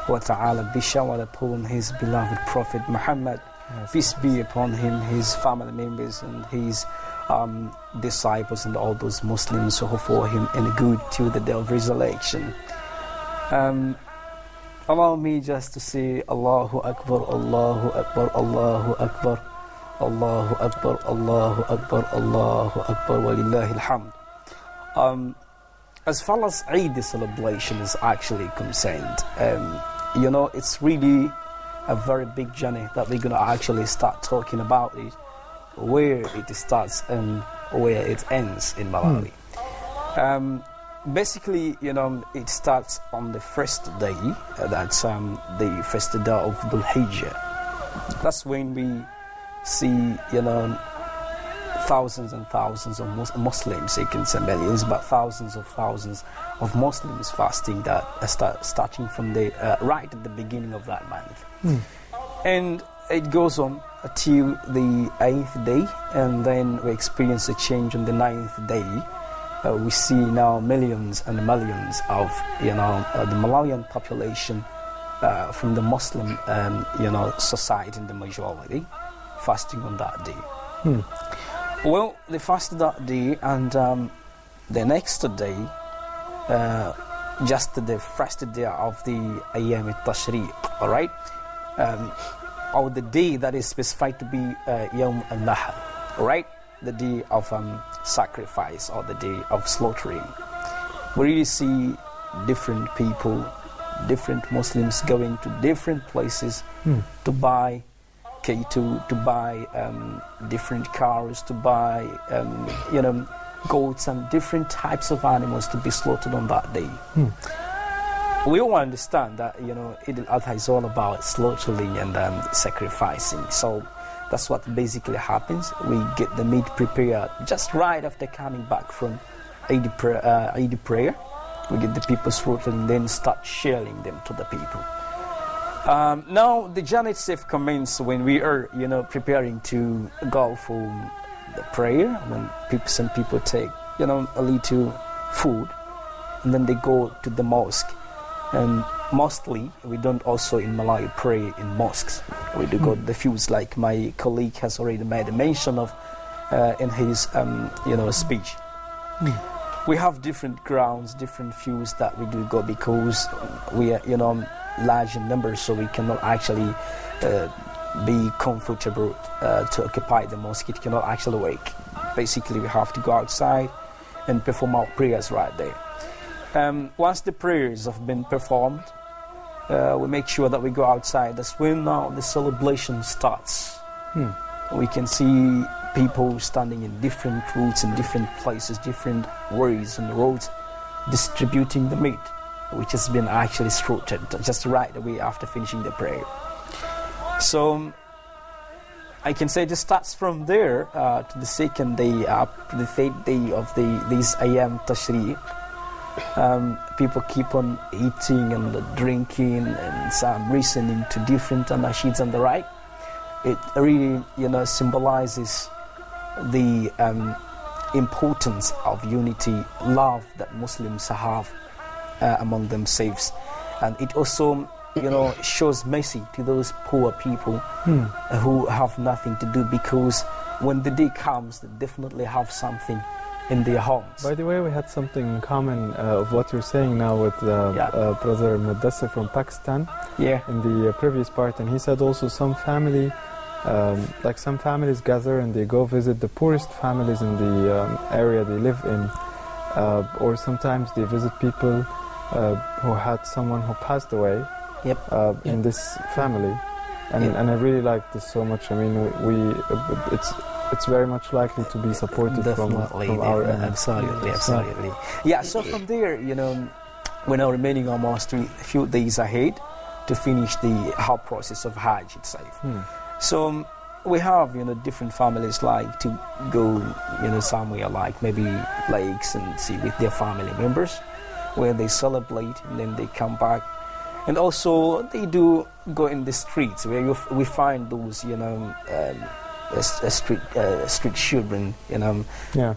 wa ta'ala be showered upon His beloved Prophet Muhammad. Peace be upon him, his family members, and his disciples, and all those Muslims who follow him in good till the day of resurrection. Allow me just to say Allahu Akbar, Allahu Akbar, Allahu Akbar, Allahu Akbar, Allahu Akbar, Allahu Akbar, walillahi alhamd. As far as Eid celebration is actually concerned, you know, it's really a very big journey that we're going to actually start talking about it, where it starts and where it ends in Malawi. Basically, you know, it starts on the first day, that's the first day of Dhul Hijjah. That's when we see, you know, thousands and thousands of Muslims, you can say millions, but thousands of Muslims fasting that starting from the right at the beginning of that month. And it goes on till the 8th day, and then we experience a change on the 9th day. We see now millions and millions of, you know, the Malawian population from the Muslim, you know, society in the majority, fasting on that day. Well, they fasted that day, and the next day, just the first day of the Ayyam al-Tashriq, all right, or the day that is specified to be Yawm al-Nahr, all right, the day of sacrifice or the day of slaughtering. We really see different people, different Muslims going to different places to buy to buy different cars, to buy you know, goats and different types of animals to be slaughtered on that day. We all understand that, you know, Eid al-Adha is all about slaughtering and sacrificing. So that's what basically happens. We get the meat prepared just right after coming back from Eid prayer. We get the people slaughtered and then start sharing them to the people. Now the journey itself commences when we are, you know, preparing to go for the prayer. When some people take, you know, a little food, and then they go to the mosque. And mostly we don't also in Malawi pray in mosques. We do go to the fews, like my colleague has already made a mention of in his you know, speech. We have different grounds, different views that we do go, because we are, you know, large in numbers, so we cannot actually be comfortable to occupy the mosque. It cannot actually work. Basically, we have to go outside and perform our prayers right there. Once the prayers have been performed, we make sure that we go outside. That's when now the celebration starts. We can see people standing in different routes, in different places, different ways on the roads, distributing the meat, which has been actually slaughtered just right away after finishing the prayer. So I can say it starts from there to the second day, up to the third day of this Ayyam Tashriq. People keep on eating and drinking and some listening to different anasheeds and the right. It really, you know, symbolizes the importance of unity, love that Muslims have among themselves, and it also, you know, shows mercy to those poor people who have nothing to do, because when the day comes, they definitely have something in their homes. By the way, we had something in common of what you're saying now with Brother Mudassir from Pakistan in the previous part, and he said also some family, like some families gather and they go visit the poorest families in the area they live in, or sometimes they visit people who had someone who passed away in this family, and I really like this so much. I mean, it's very much likely to be supported from our end. Absolutely. Yeah, so from there, you know, we're now remaining almost a few days ahead to finish the whole process of Hajj itself. So we have, you know, different families like to go, you know, somewhere like maybe lakes and see with their family members, where they celebrate and then they come back. And also they do go in the streets where we find those, you know, street children, you know,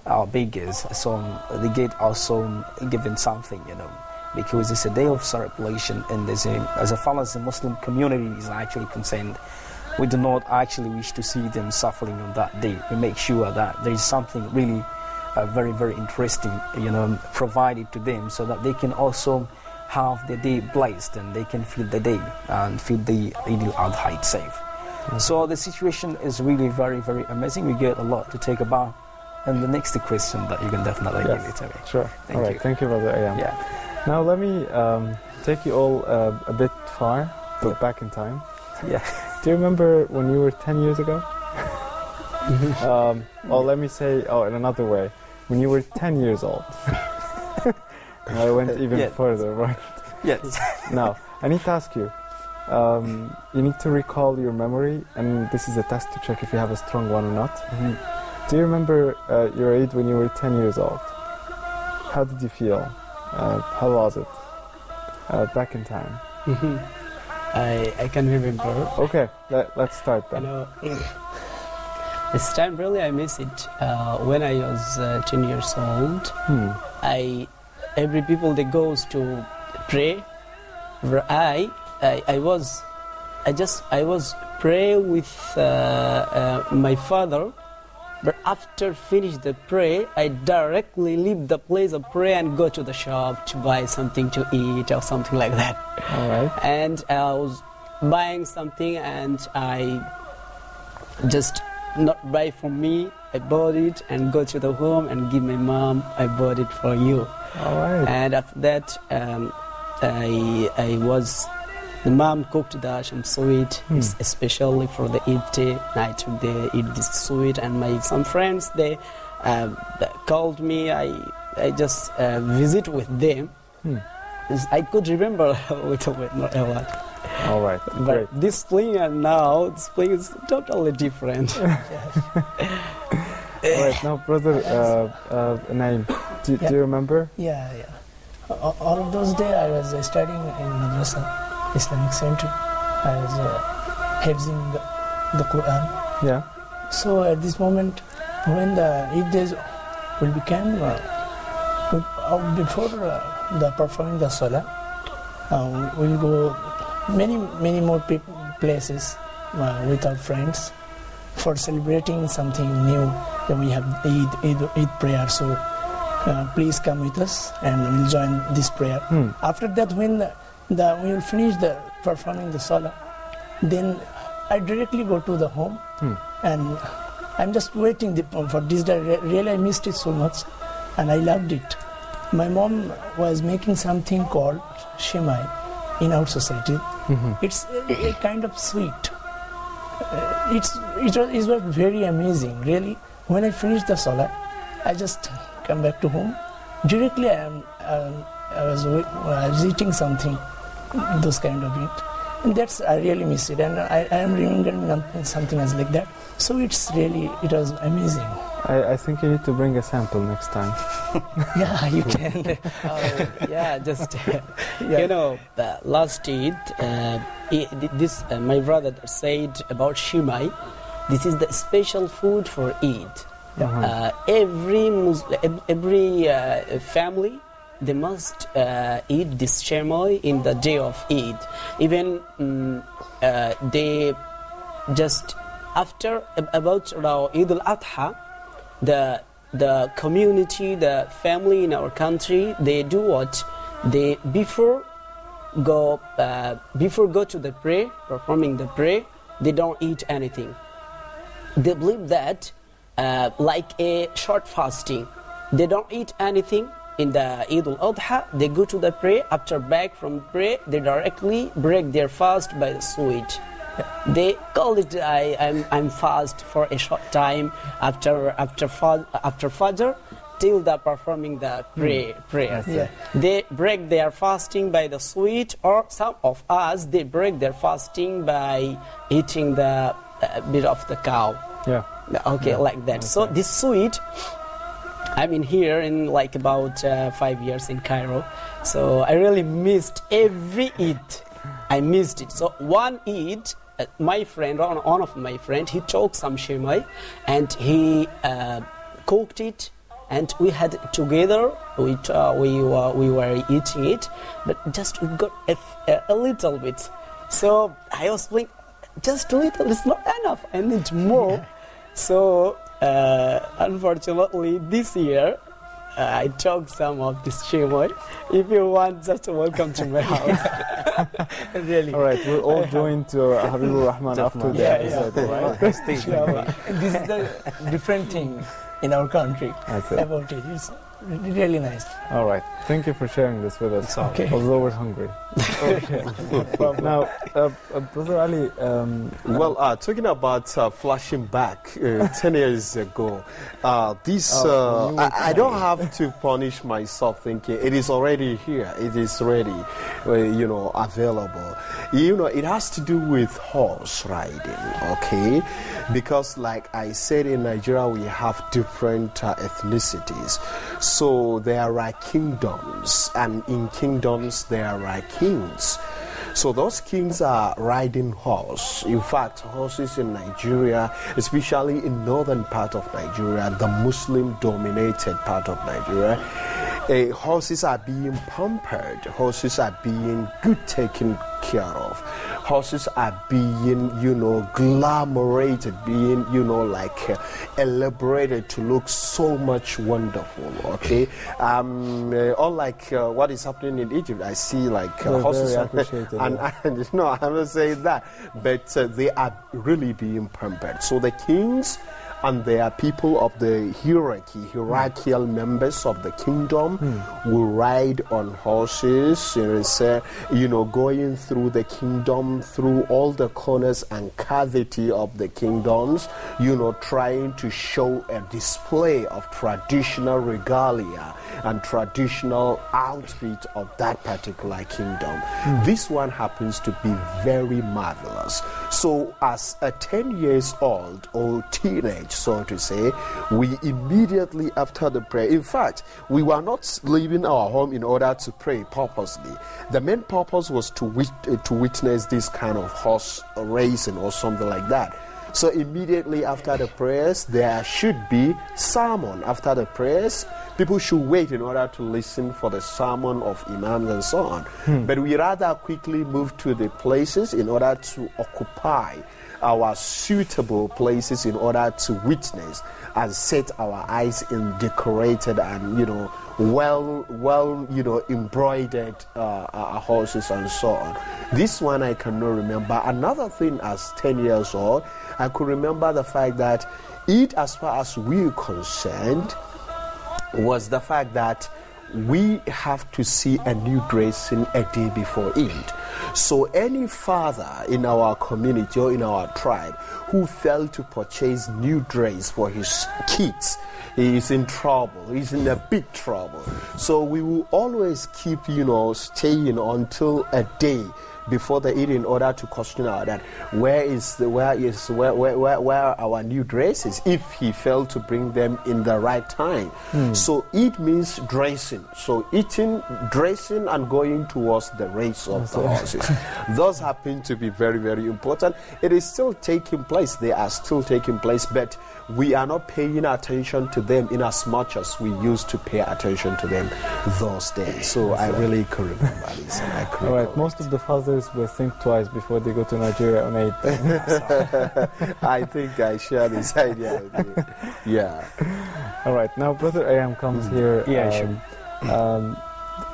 our beggars. So they get also given something, you know, because it's a day of celebration, and as far as the Muslim community is actually concerned, we do not actually wish to see them suffering on that day. We make sure that there is something really very, very interesting, you know, provided to them, so that they can also have their day blessed and they can feel the day and feel the Eid al-Adha itself. So the situation is really very, very amazing. We get a lot to take about. And the next question that you can definitely give it to me. Sure. Thank you. Thank you, Brother Ayam. Now let me take you all a bit far, but back in time. Yeah. Do you remember when you were 10 years ago? Let me say, in another way. When you were 10 years old. I went even further, right? Yes. Now, I need to ask you. You need to recall your memory, and this is a test to check if you have a strong one or not. Do you remember your Eid when you were 10 years old? How did you feel? How was it? Back in time. I can remember. Okay, let's start then. This time really I miss it. When I was 10 years old, every people they goes to pray. Where I was pray with my father. But after finish the prayer, I directly leave the place of prayer and go to the shop to buy something to eat or something like that. All right. And I was buying something, and I just not buy for me. I bought it and go to the home and give my mom. I bought it for you. All right. And after that, I was. The mom cooked the some sweet, especially for the Eid day. I took the eat this sweet, and some friends they called me. I just visit with them. I could remember a little bit, not a lot. All right, but great. This spring and now this spring is totally different. All right, now, brother Naim, do you remember? Yeah. All of those days I was studying in Madrasa. Islamic Center. I was hafzing the Quran. Yeah. So at this moment, when the Eid days will become before the performing the Salah, we'll go many more places with our friends for celebrating something new. Then we have Eid prayer. So please come with us and we'll join this prayer. After that, when we will finish the performing the Salah, then I directly go to the home and I'm just waiting for this day. Really I missed it so much and I loved it. My mom was making something called shemai in our society. It's a kind of sweet. It was very amazing, really. When I finished the Salah, I just come back to home. Directly I was eating something, those kind of it. And I really miss it. And I am remembering something else like that. So it was amazing. I think you need to bring a sample next time. Yeah, you can. The last Eid, my brother said about shemai. This is the special food for Eid. Every family, they must eat this shemai in the day of Eid. Even they just after about Eid al-Adha, the community, the family in our country, they do what? They before go to the prayer, performing the prayer, they don't eat anything. They believe that like a short fasting. They don't eat anything in the Eid al-Adha. They go to the prayer. After back from prayer, they directly break their fast by the sweet. They call it I'm fast for a short time after Fajr till the performing the prayer. Yeah. They break their fasting by the sweet, or some of us they break their fasting by eating the bit of the cow. Yeah. Okay, like that. Okay. So this sweet, I've been here in like about 5 years in Cairo. So I really missed every Eid. I missed it. So one Eid, my friend, one of my friends, he took some shemai and he cooked it, and we had it together. We were eating it, but just we got a little bit. So I was thinking, just a little, it's not enough. I need more. So unfortunately, this year I took some of this shemai. If you want, just welcome to my house. Really. All right, we're all joined to Habibur Rahman after the episode, right? This is the different thing in our country about it. really nice. All right. Thank you for sharing this with us. Okay. Although we're hungry. Okay. Now, Brother Ali. Talking about flashing back 10 years ago, I don't have to punish myself thinking it is already here. It is ready, available. It has to do with horse riding, okay? Because like I said, in Nigeria, we have different ethnicities. So there are kingdoms, and in kingdoms there are kings. So those kings are riding horse. In fact, horses in Nigeria, especially in northern part of Nigeria, the Muslim-dominated part of Nigeria, horses are being pampered. Horses are being good taken care of. Horses are being, glamourated, being, elaborated to look so much wonderful, okay? Unlike what is happening in Egypt, I see horses very appreciated. And no, I'm not saying that, but they are really being pampered. So the kings and they are people of the hierarchical members of the kingdom will ride on horses, going through the kingdom, through all the corners and cavity of the kingdoms, trying to show a display of traditional regalia and traditional outfit of that particular kingdom. This one happens to be very marvelous. So as a 10 years old or teenage, so to say, we immediately after the prayer, in fact, we were not leaving our home in order to pray purposely. The main purpose was to witness this kind of horse racing or something like that. So immediately after the prayers, there should be sermon. After the prayers, people should wait in order to listen for the sermon of imams and so on. But we rather quickly move to the places in order to occupy our suitable places in order to witness and set our eyes in decorated and embroidered horses and so on. This one I cannot remember. Another thing, as 10 years old, I could remember the fact that it, as far as we are concerned, was the fact that we have to see a new dressing a day before Eid. So any father in our community or in our tribe who failed to purchase new dress for his kids, he is in trouble. He's in a big trouble. So we will always keep, staying until a day before the Eid in order to question our dad, where are our new dresses, if he failed to bring them in the right time. So Eid means dressing. So eating, dressing, and going towards the race of the horses. Those happen to be very, very important. It is still taking place. They are still taking place, but we are not paying attention to them in as much as we used to pay attention to them those days. So I really could remember this. All right, most of the fathers will think twice before they go to Nigeria on Eid. I think I share this idea with you. Yeah. All right, now Brother Ayam comes here. Yeah, sure.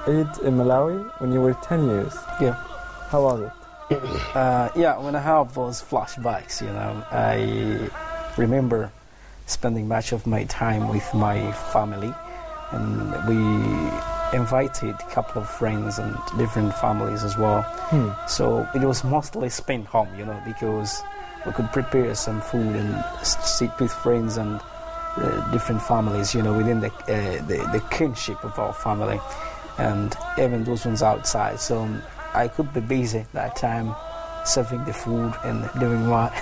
Eid in Malawi when you were 10 years. Yeah. How was it? When I have those flashbacks, I remember spending much of my time with my family, and we invited a couple of friends and different families as well. So it was mostly spent home, because we could prepare some food and sit with friends and different families, within the kinship of our family, and even those ones outside. So I could be busy that time serving the food and doing what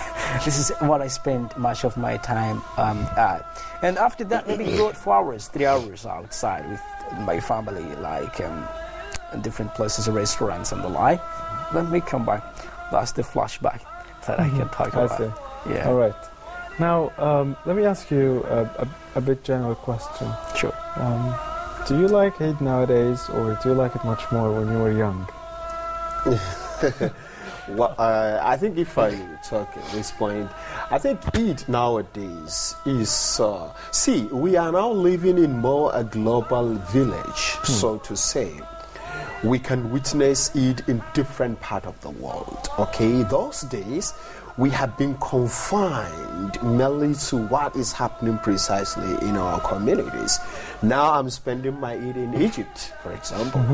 this is what I spent much of my time at. And after that, maybe go out 4 hours, 3 hours outside with my family, like in different places, restaurants and the like. Then we come back. That's the flashback that I can talk about. I see. Yeah. All right. Now, let me ask you a bit general question. Sure. Do you like Eid nowadays, or do you like it much more when you were young? Well, I think if I talk at this point, I think Eid nowadays is, we are now living in more a global village, so to say. we can witness Eid in different part of the world. Okay, those days we have been confined merely to what is happening precisely in our communities. Now I'm spending my Eid in Egypt, for example.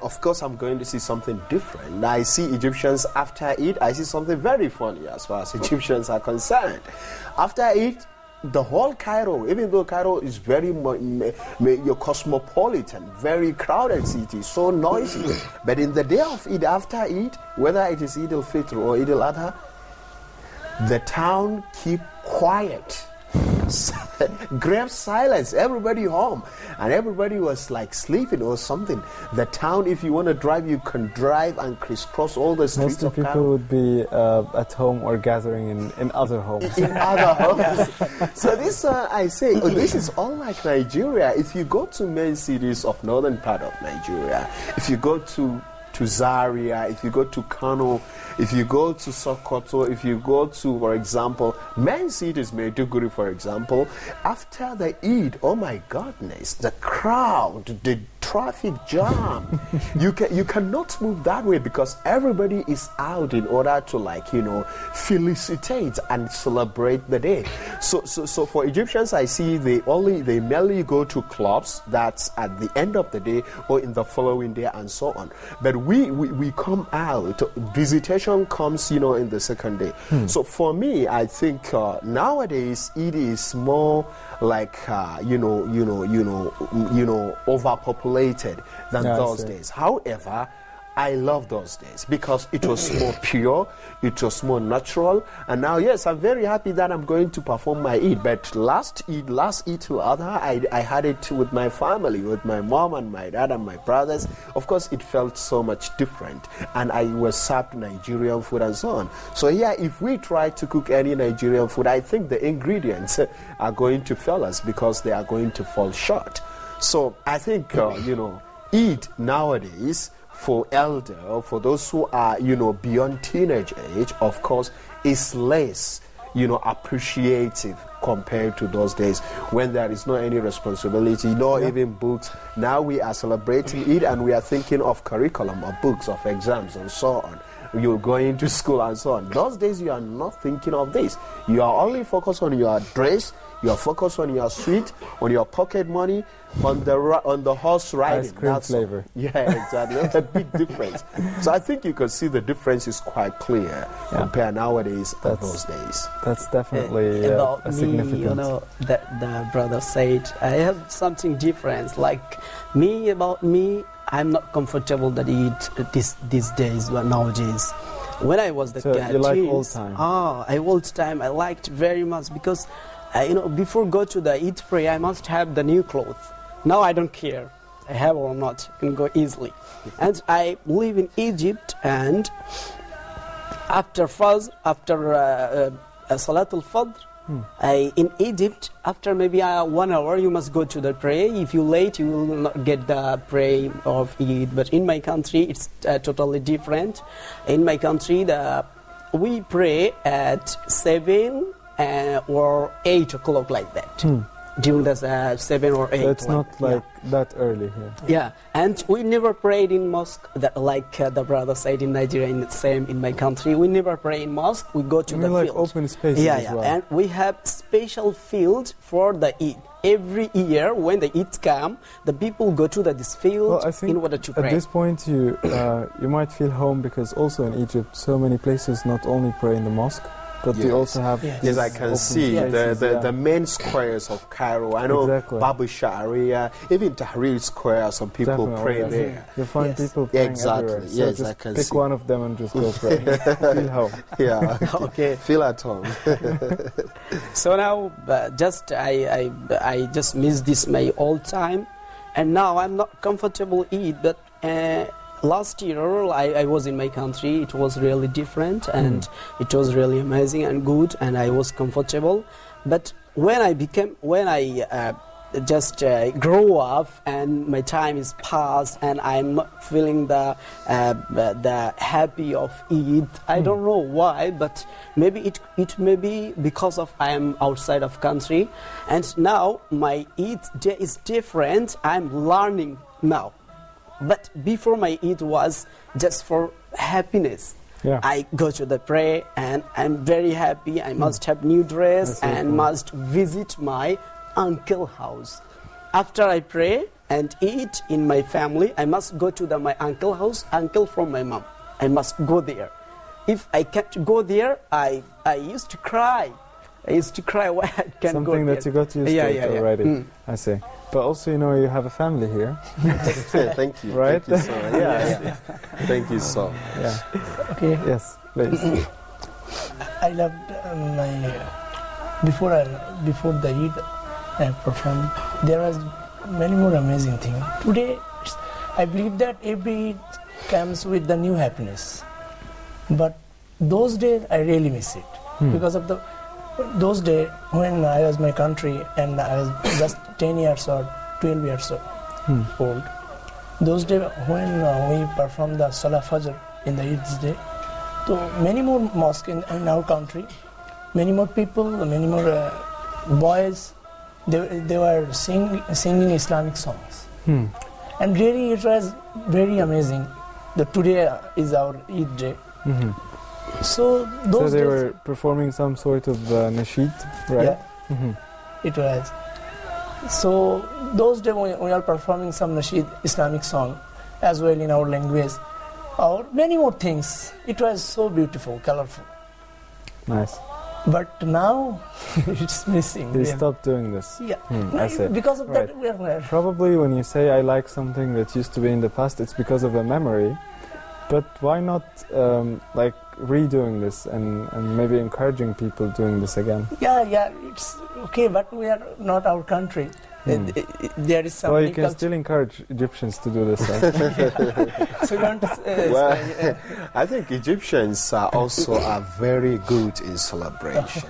Of course, I'm going to see something different. I see Egyptians after Eid, I see something very funny as far as Egyptians are concerned. After Eid, the whole Cairo, even though Cairo is very cosmopolitan, very crowded city, so noisy, but in the day of Eid, after Eid, whether it is Eid al-Fitr or Eid al-Adha, the town keep quiet. Grave silence, everybody home, and everybody was like sleeping or something. The town, if you want to drive, you can drive and crisscross all the streets of people Cairo. would be at home or gathering in other homes. In other homes. So this, I say, this is all like Nigeria. If you go to main cities of northern part of Nigeria, if you go to Zaria, if you go to Kano, if you go to Sokoto, if you go to, for example, main cities, Maiduguri, for example, after the Eid, oh my goodness, the crowd, the traffic jam, you cannot move that way because everybody is out in order to, like, felicitate and celebrate the day. So for Egyptians, I see they merely go to clubs that's at the end of the day or in the following day and so on. But we come out, visitation comes, in the second day. So for me, I think nowadays it is more like overpopulated than those days. However, I love those days because it was more pure, it was more natural, and now, yes, I'm very happy that I'm going to perform my Eid. But last Eid to other, I had it with my family, with my mom and my dad and my brothers. Of course, it felt so much different, and I was served Nigerian food and so on. So yeah, if we try to cook any Nigerian food, I think the ingredients are going to fail us because they are going to fall short. So I think, Eid nowadays, for elder, or for those who are, beyond teenage age, of course, is less, appreciative compared to those days when there is no any responsibility, even books. Now we are celebrating Eid and we are thinking of curriculum, of books, of exams, and so on. You're going to school and so on. Those days you are not thinking of this. You are only focused on your dress. You are focused on your sweet, on your pocket money, on the horse riding. Ice cream flavor. Yeah, exactly. That's a big difference. So I think you can see the difference is quite clear compared nowadays and those days. That's definitely about a me, significant. that the brother said, I have something different. Like about me, I'm not comfortable that eat these days, but nowadays. When I was the kid, you like old time? Old time. I liked very much because, before go to the Eid prayer, I must have the new clothes. Now I don't care, I have or not, I can go easily. And I live in Egypt, and after Salatul Fajr, in Egypt, after maybe 1 hour, you must go to the prayer. If you late, you will not get the prayer of Eid. But in my country, it's totally different. In my country, we pray at 7 or 8 o'clock like that. During the 7 or 8. So it's not that early here. Yeah, and we never prayed in mosque, like the brother said in Nigeria, same in my country. We never pray in mosque, we go to the like field. Open spaces as well. And we have special field for the Eid. Every year when the Eid come, the people go to this field in order to pray. At this point you might feel home because also in Egypt so many places not only pray in the mosque, but we also have yes, I can see the main squares of Cairo. I know Babu Sharia, even Tahrir Square, some people pray there. You find people praying everywhere. So yes, just I can pick one of them and just go pray. Feel home. Yeah, okay. Feel at home. So now, I just miss this my old time, and now I'm not comfortable Eid, but. Last year I was in my country. It was really different and it was really amazing and good, and I was comfortable. But when I just grow up and my time is past and I'm not feeling the happy of Eid, I don't know why, but maybe it may be because of I am outside of country, and now my Eid day is different. I'm learning now. But before my Eid was just for happiness. Yeah. I go to the prayer and I'm very happy. I must have new dress and must visit my uncle house. After I pray and eat in my family, I must go to my uncle house, uncle from my mom. I must go there. If I can't go there, I used to cry. I used to cry why I can't Something go there. Something that you got used to already. I see. But also, you have a family here. Thank you. Right? Thank you, sir. Yeah. Thank you, sir. Yeah. Okay. Yes, please. I loved before the Eid I performed. There was many more amazing things. Today, I believe that every Eid comes with the new happiness. But those days, I really miss it because of those days when I was in my country and I was just 10 years or 12 years old. Those days when we performed the Salah Fajr in the Eid's day, so many more mosques in our country, many more people, many more boys, they were singing Islamic songs. And really it was very amazing that today is our Eid day. So those they days, were performing some sort of nasheed, right? Yeah, it was. So those days we are performing some nasheed Islamic song as well in our language, or many more things. It was so beautiful, colorful. Nice. But now it's missing. They stopped doing this. Yeah, I see. because of that we are. Probably when you say I like something that used to be in the past, it's because of a memory. But why not redoing this and maybe encouraging people doing this again? Yeah, it's okay, but we are not our country. There is some. Well, you can still encourage Egyptians to do this. So you want to, well, I think Egyptians are very good in celebration.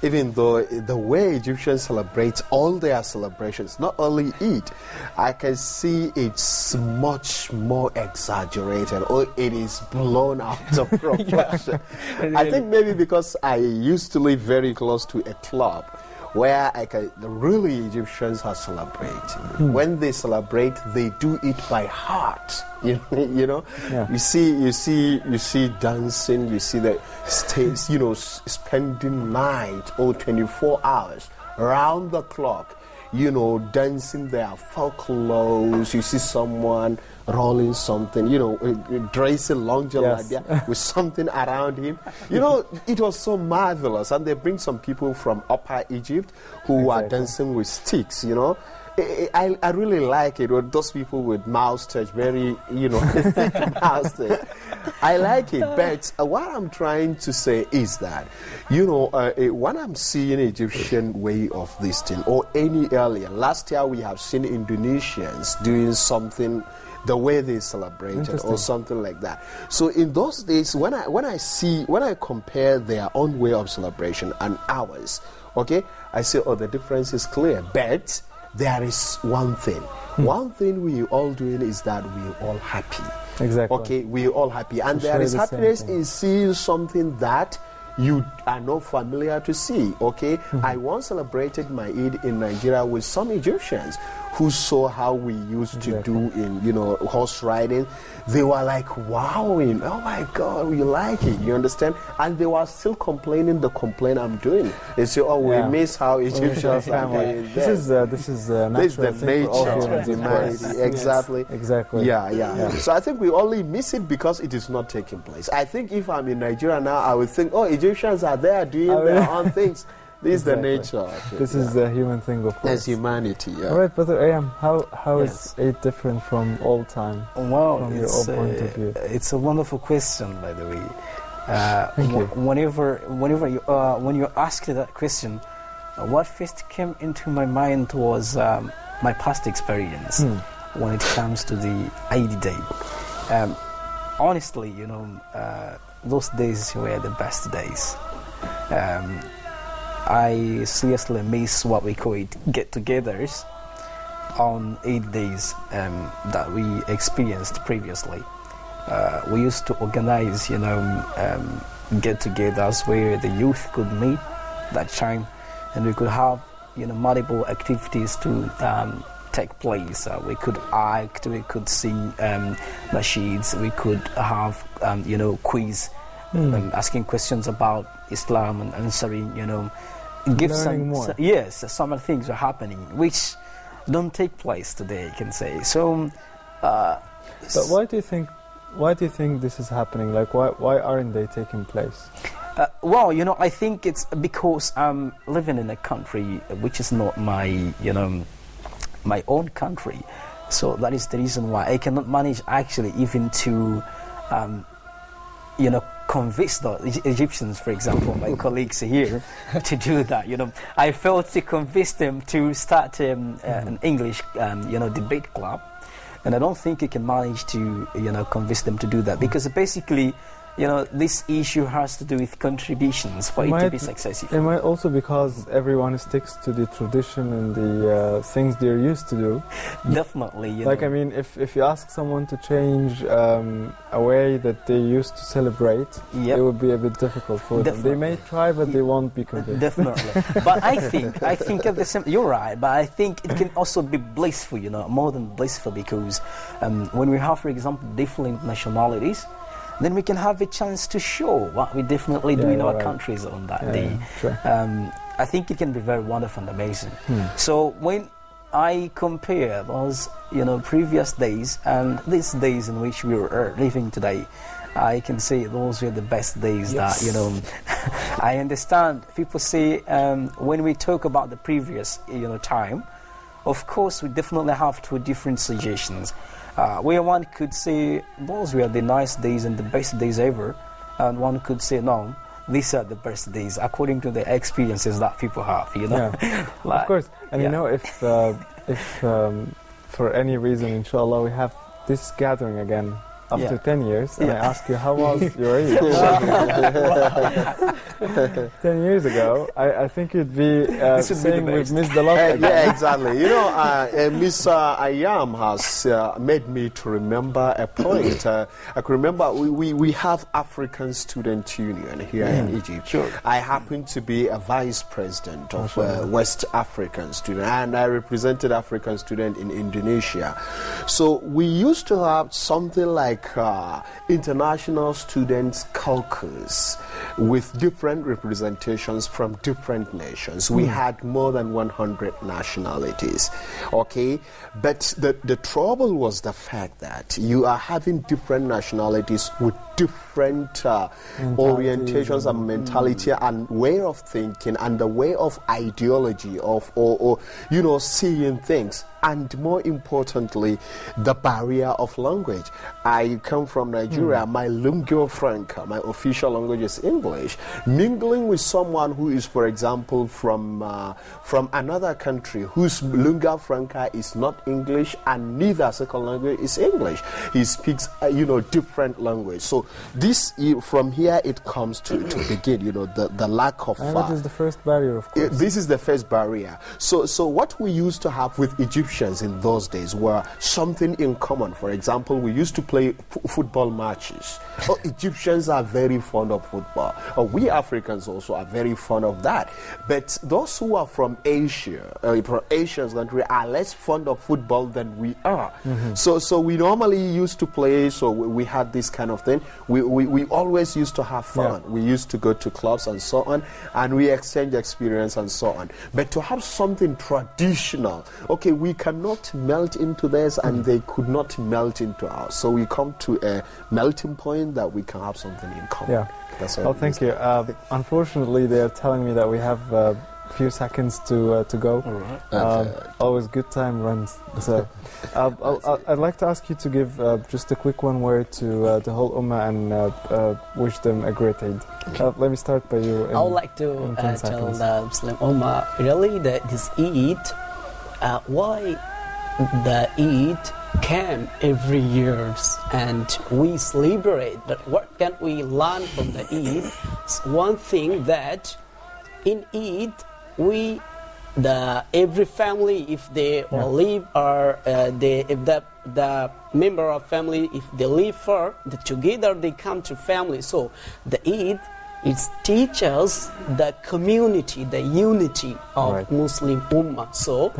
Even though the way Egyptians celebrate all their celebrations, not only Eid, I can see it's much more exaggerated, or it is blown out of proportion. Really. I think maybe because I used to live very close to a club where really Egyptians are celebrating. When they celebrate, they do it by heart. You know, Yeah. you see dancing. You see the spending night or 24 hours around the clock. Dancing their folk clothes. You see someone rolling something, dressing long john like that with something around him. It was so marvelous. And they bring some people from Upper Egypt who are dancing with sticks, I really like it when those people with moustache, very, thick moustache. I like it, but what I'm trying to say is that, when I'm seeing Egyptian way of this thing, or any earlier, last year we have seen Indonesians doing something the way they celebrated or something like that. So in those days, when I compare their own way of celebration and ours, okay, I say, the difference is clear, but there is one thing. One thing we all doing is that we all happy. Exactly. Okay, we all happy. And there is happiness in seeing something that you are not familiar to see. Okay, I once celebrated my Eid in Nigeria with some Egyptians who saw how we used to do in, horse riding. They were like, wowing, oh my God, we like it, you understand? And they were still complaining the complaint I'm doing. They say, we miss how Egyptians are doing. This is natural the nature of humanity. Exactly. Exactly. Yeah. So I think we only miss it because it is not taking place. I think if I'm in Nigeria now, I would think, Egyptians are there doing their own things. This is the nature. This is the human thing, of course. As humanity, yeah. All right, Brother Ayam, how is it different from all time? Well, from your own point of view? It's a wonderful question, by the way. Thank you. When you asked that question, what first came into my mind was my past experience when it comes to the Eid day. Honestly, those days were the best days. I seriously miss what we call get-togethers on 8 days that we experienced previously. We used to organize, get-togethers where the youth could meet that time, and we could have, multiple activities to take place. We could act, we could sing nasheeds, we could have quiz, asking questions about Islam and answering, give Learning more. Yes, some things are happening which don't take place today, I can say. So but why do you think this is happening? Like, why aren't they taking place? Well, I think it's because I'm living in a country which is not my own country. So that is the reason why I cannot manage actually even to, convince the Egyptians, for example, my colleagues here, to do that. I failed to convince them to start an English, debate club. And I don't think you can manage to, convince them to do that, because basically, this issue has to do with contributions for it to be successful. It might also because everyone sticks to the tradition and the things they're used to do. Definitely. I mean, if you ask someone to change a way that they used to celebrate, it would be a bit difficult for them. They may try, but they won't be convinced. Definitely. But I think at the same, you're right, but I think it can also be blissful, more than blissful, because when we have, for example, different nationalities, then we can have a chance to show what we definitely do in our countries on that day. Sure. I think it can be very wonderful and amazing. So when I compare those, previous days and these days in which we are living today, I can say those were the best days that, I understand people say when we talk about the previous, time, of course we definitely have two different suggestions. Where one could say those were the nice days and the best days ever, and one could say no, these are the best days according to the experiences that people have. Of course, and if for any reason, inshallah, we have this gathering again after 10 years, and I ask you, how was your Eid? 10 years ago, I think you'd be saying we've missed a lot. Yeah, exactly. Miss Ayam has made me to remember a point. I can remember we have African Student Union here in Egypt. Sure. I happen to be a vice president of West African Student, and I represented African Student in Indonesia. So we used to have something like International Students Caucus with different representations from different nations. We had more than 100 nationalities. Okay, but the trouble was the fact that you are having different nationalities with different orientations and mentality and way of thinking and the way of ideology of or seeing things. And more importantly, the barrier of language. I come from Nigeria. My lingua franca, my official language is English. Mingling with someone who is, for example, from another country whose lingua franca is not English and neither second language is English. He speaks, different language. So this, from here, it comes to begin. The lack of. And that is the first barrier, of course. This is the first barrier. So what we used to have with Egyptians in those days were something in common. For example, we used to play football matches. Egyptians are very fond of football. We Africans also are very fond of that. But those who are from Asia, from Asian countries, are less fond of football than we are. So we normally used to play. So we had this kind of thing. We always used to have fun. We used to go to clubs and so on, and we exchange experience and so on. But to have something traditional, okay, we cannot melt into theirs and they could not melt into ours. So we come to a melting point that we can have something in common. Yeah. That's thank you. Unfortunately, they are telling me that we have a few seconds to go. All right. Always good time runs. So I'd like to ask you to give just a quick one word to the whole Ummah and wish them a great Eid. Let me start by you. I would like to tell the Muslim Ummah really that this Eid, why the Eid came every year and we celebrate, but what can we learn from the Eid? One thing that in Eid every family, if they live or if the member of family, if they live together, they come to family. So the Eid It teaches the community, the unity of Muslim Ummah. So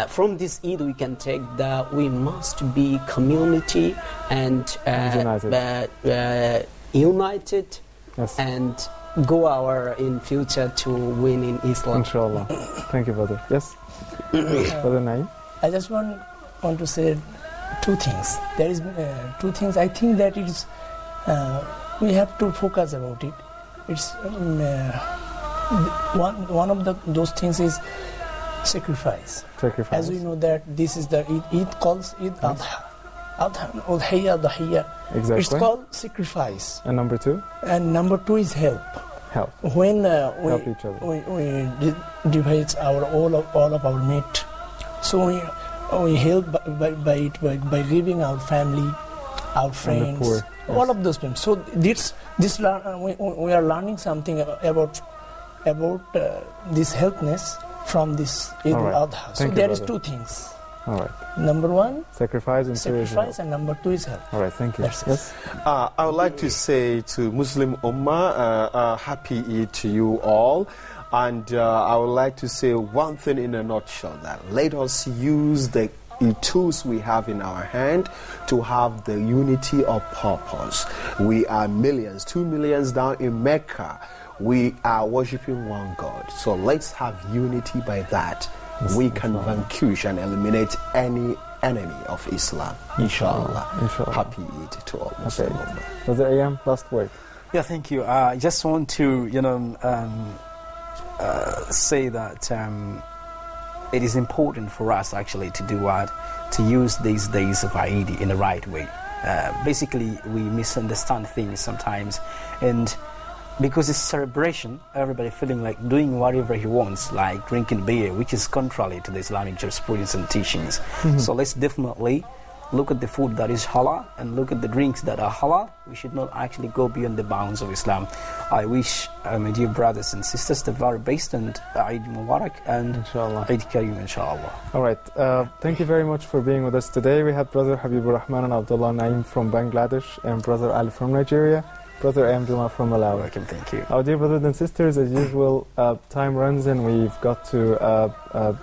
from this Eid we can take that we must be community and united and go in future to win in Islam. Inshallah. Thank you, brother. Yes? Brother Naeem? I just want to say two things. There is two things I think that is we have to focus about it. It's one of those things is sacrifice. As we know that this is the Eid calls Eid Adha. Udhiyya, Dahiyya. Exactly. It's called sacrifice. And number two? And number two is help. Help. When help each other. we divide all of our meat, so we help by giving our family, our friends, poor, all of those things. So we are learning something about this helpness from this Eid al-Adha. So there is two things. All right. Number one, sacrifice and number two is help. All right, thank you. Yes. I would like to say to Muslim Ummah, happy Eid to you all. And I would like to say one thing in a nutshell, that let us use the tools we have in our hand to have the unity of purpose. We are millions, 2 millions down in Mecca. We are worshipping one God. So let's have unity by that. We can vanquish and eliminate any enemy of Islam. Inshallah. Happy Eid to all Muslim Ummah. Brother Ayam, last word. Yeah, thank you. I just want to, say that it is important for us actually to do what? To use these days of Eid in the right way. Basically, we misunderstand things sometimes, and because it's celebration, everybody feeling like doing whatever he wants, like drinking beer, which is contrary to the Islamic jurisprudence and teachings. So let's definitely look at the food that is halal and look at the drinks that are halal. We should not actually go beyond the bounds of Islam. I wish my dear brothers and sisters the very best, and Eid Mubarak and Eid Kareem, inshallah. All right. Thank you very much for being with us today. We have Brother Habibur Rahman and Abdullah Naeem from Bangladesh and Brother Ali from Nigeria. Brother Ayam Juma from Malawi. Welcome, thank you. Our dear brothers and sisters, as usual, time runs and we've got to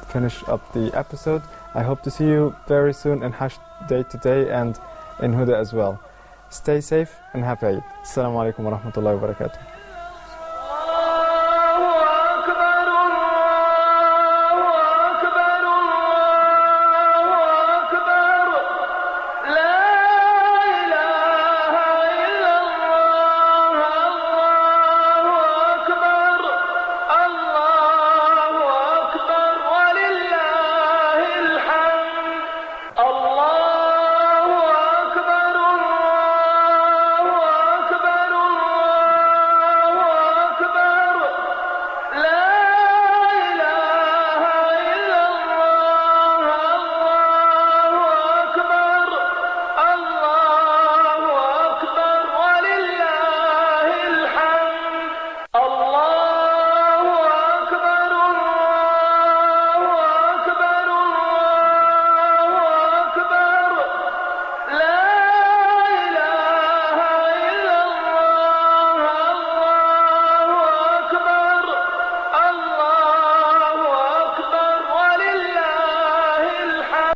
finish up the episode. I hope to see you very soon in Hajj Day today and in Huda as well. Stay safe and happy Eid. Assalamu alaikum wa rahmatullahi wa barakatuh.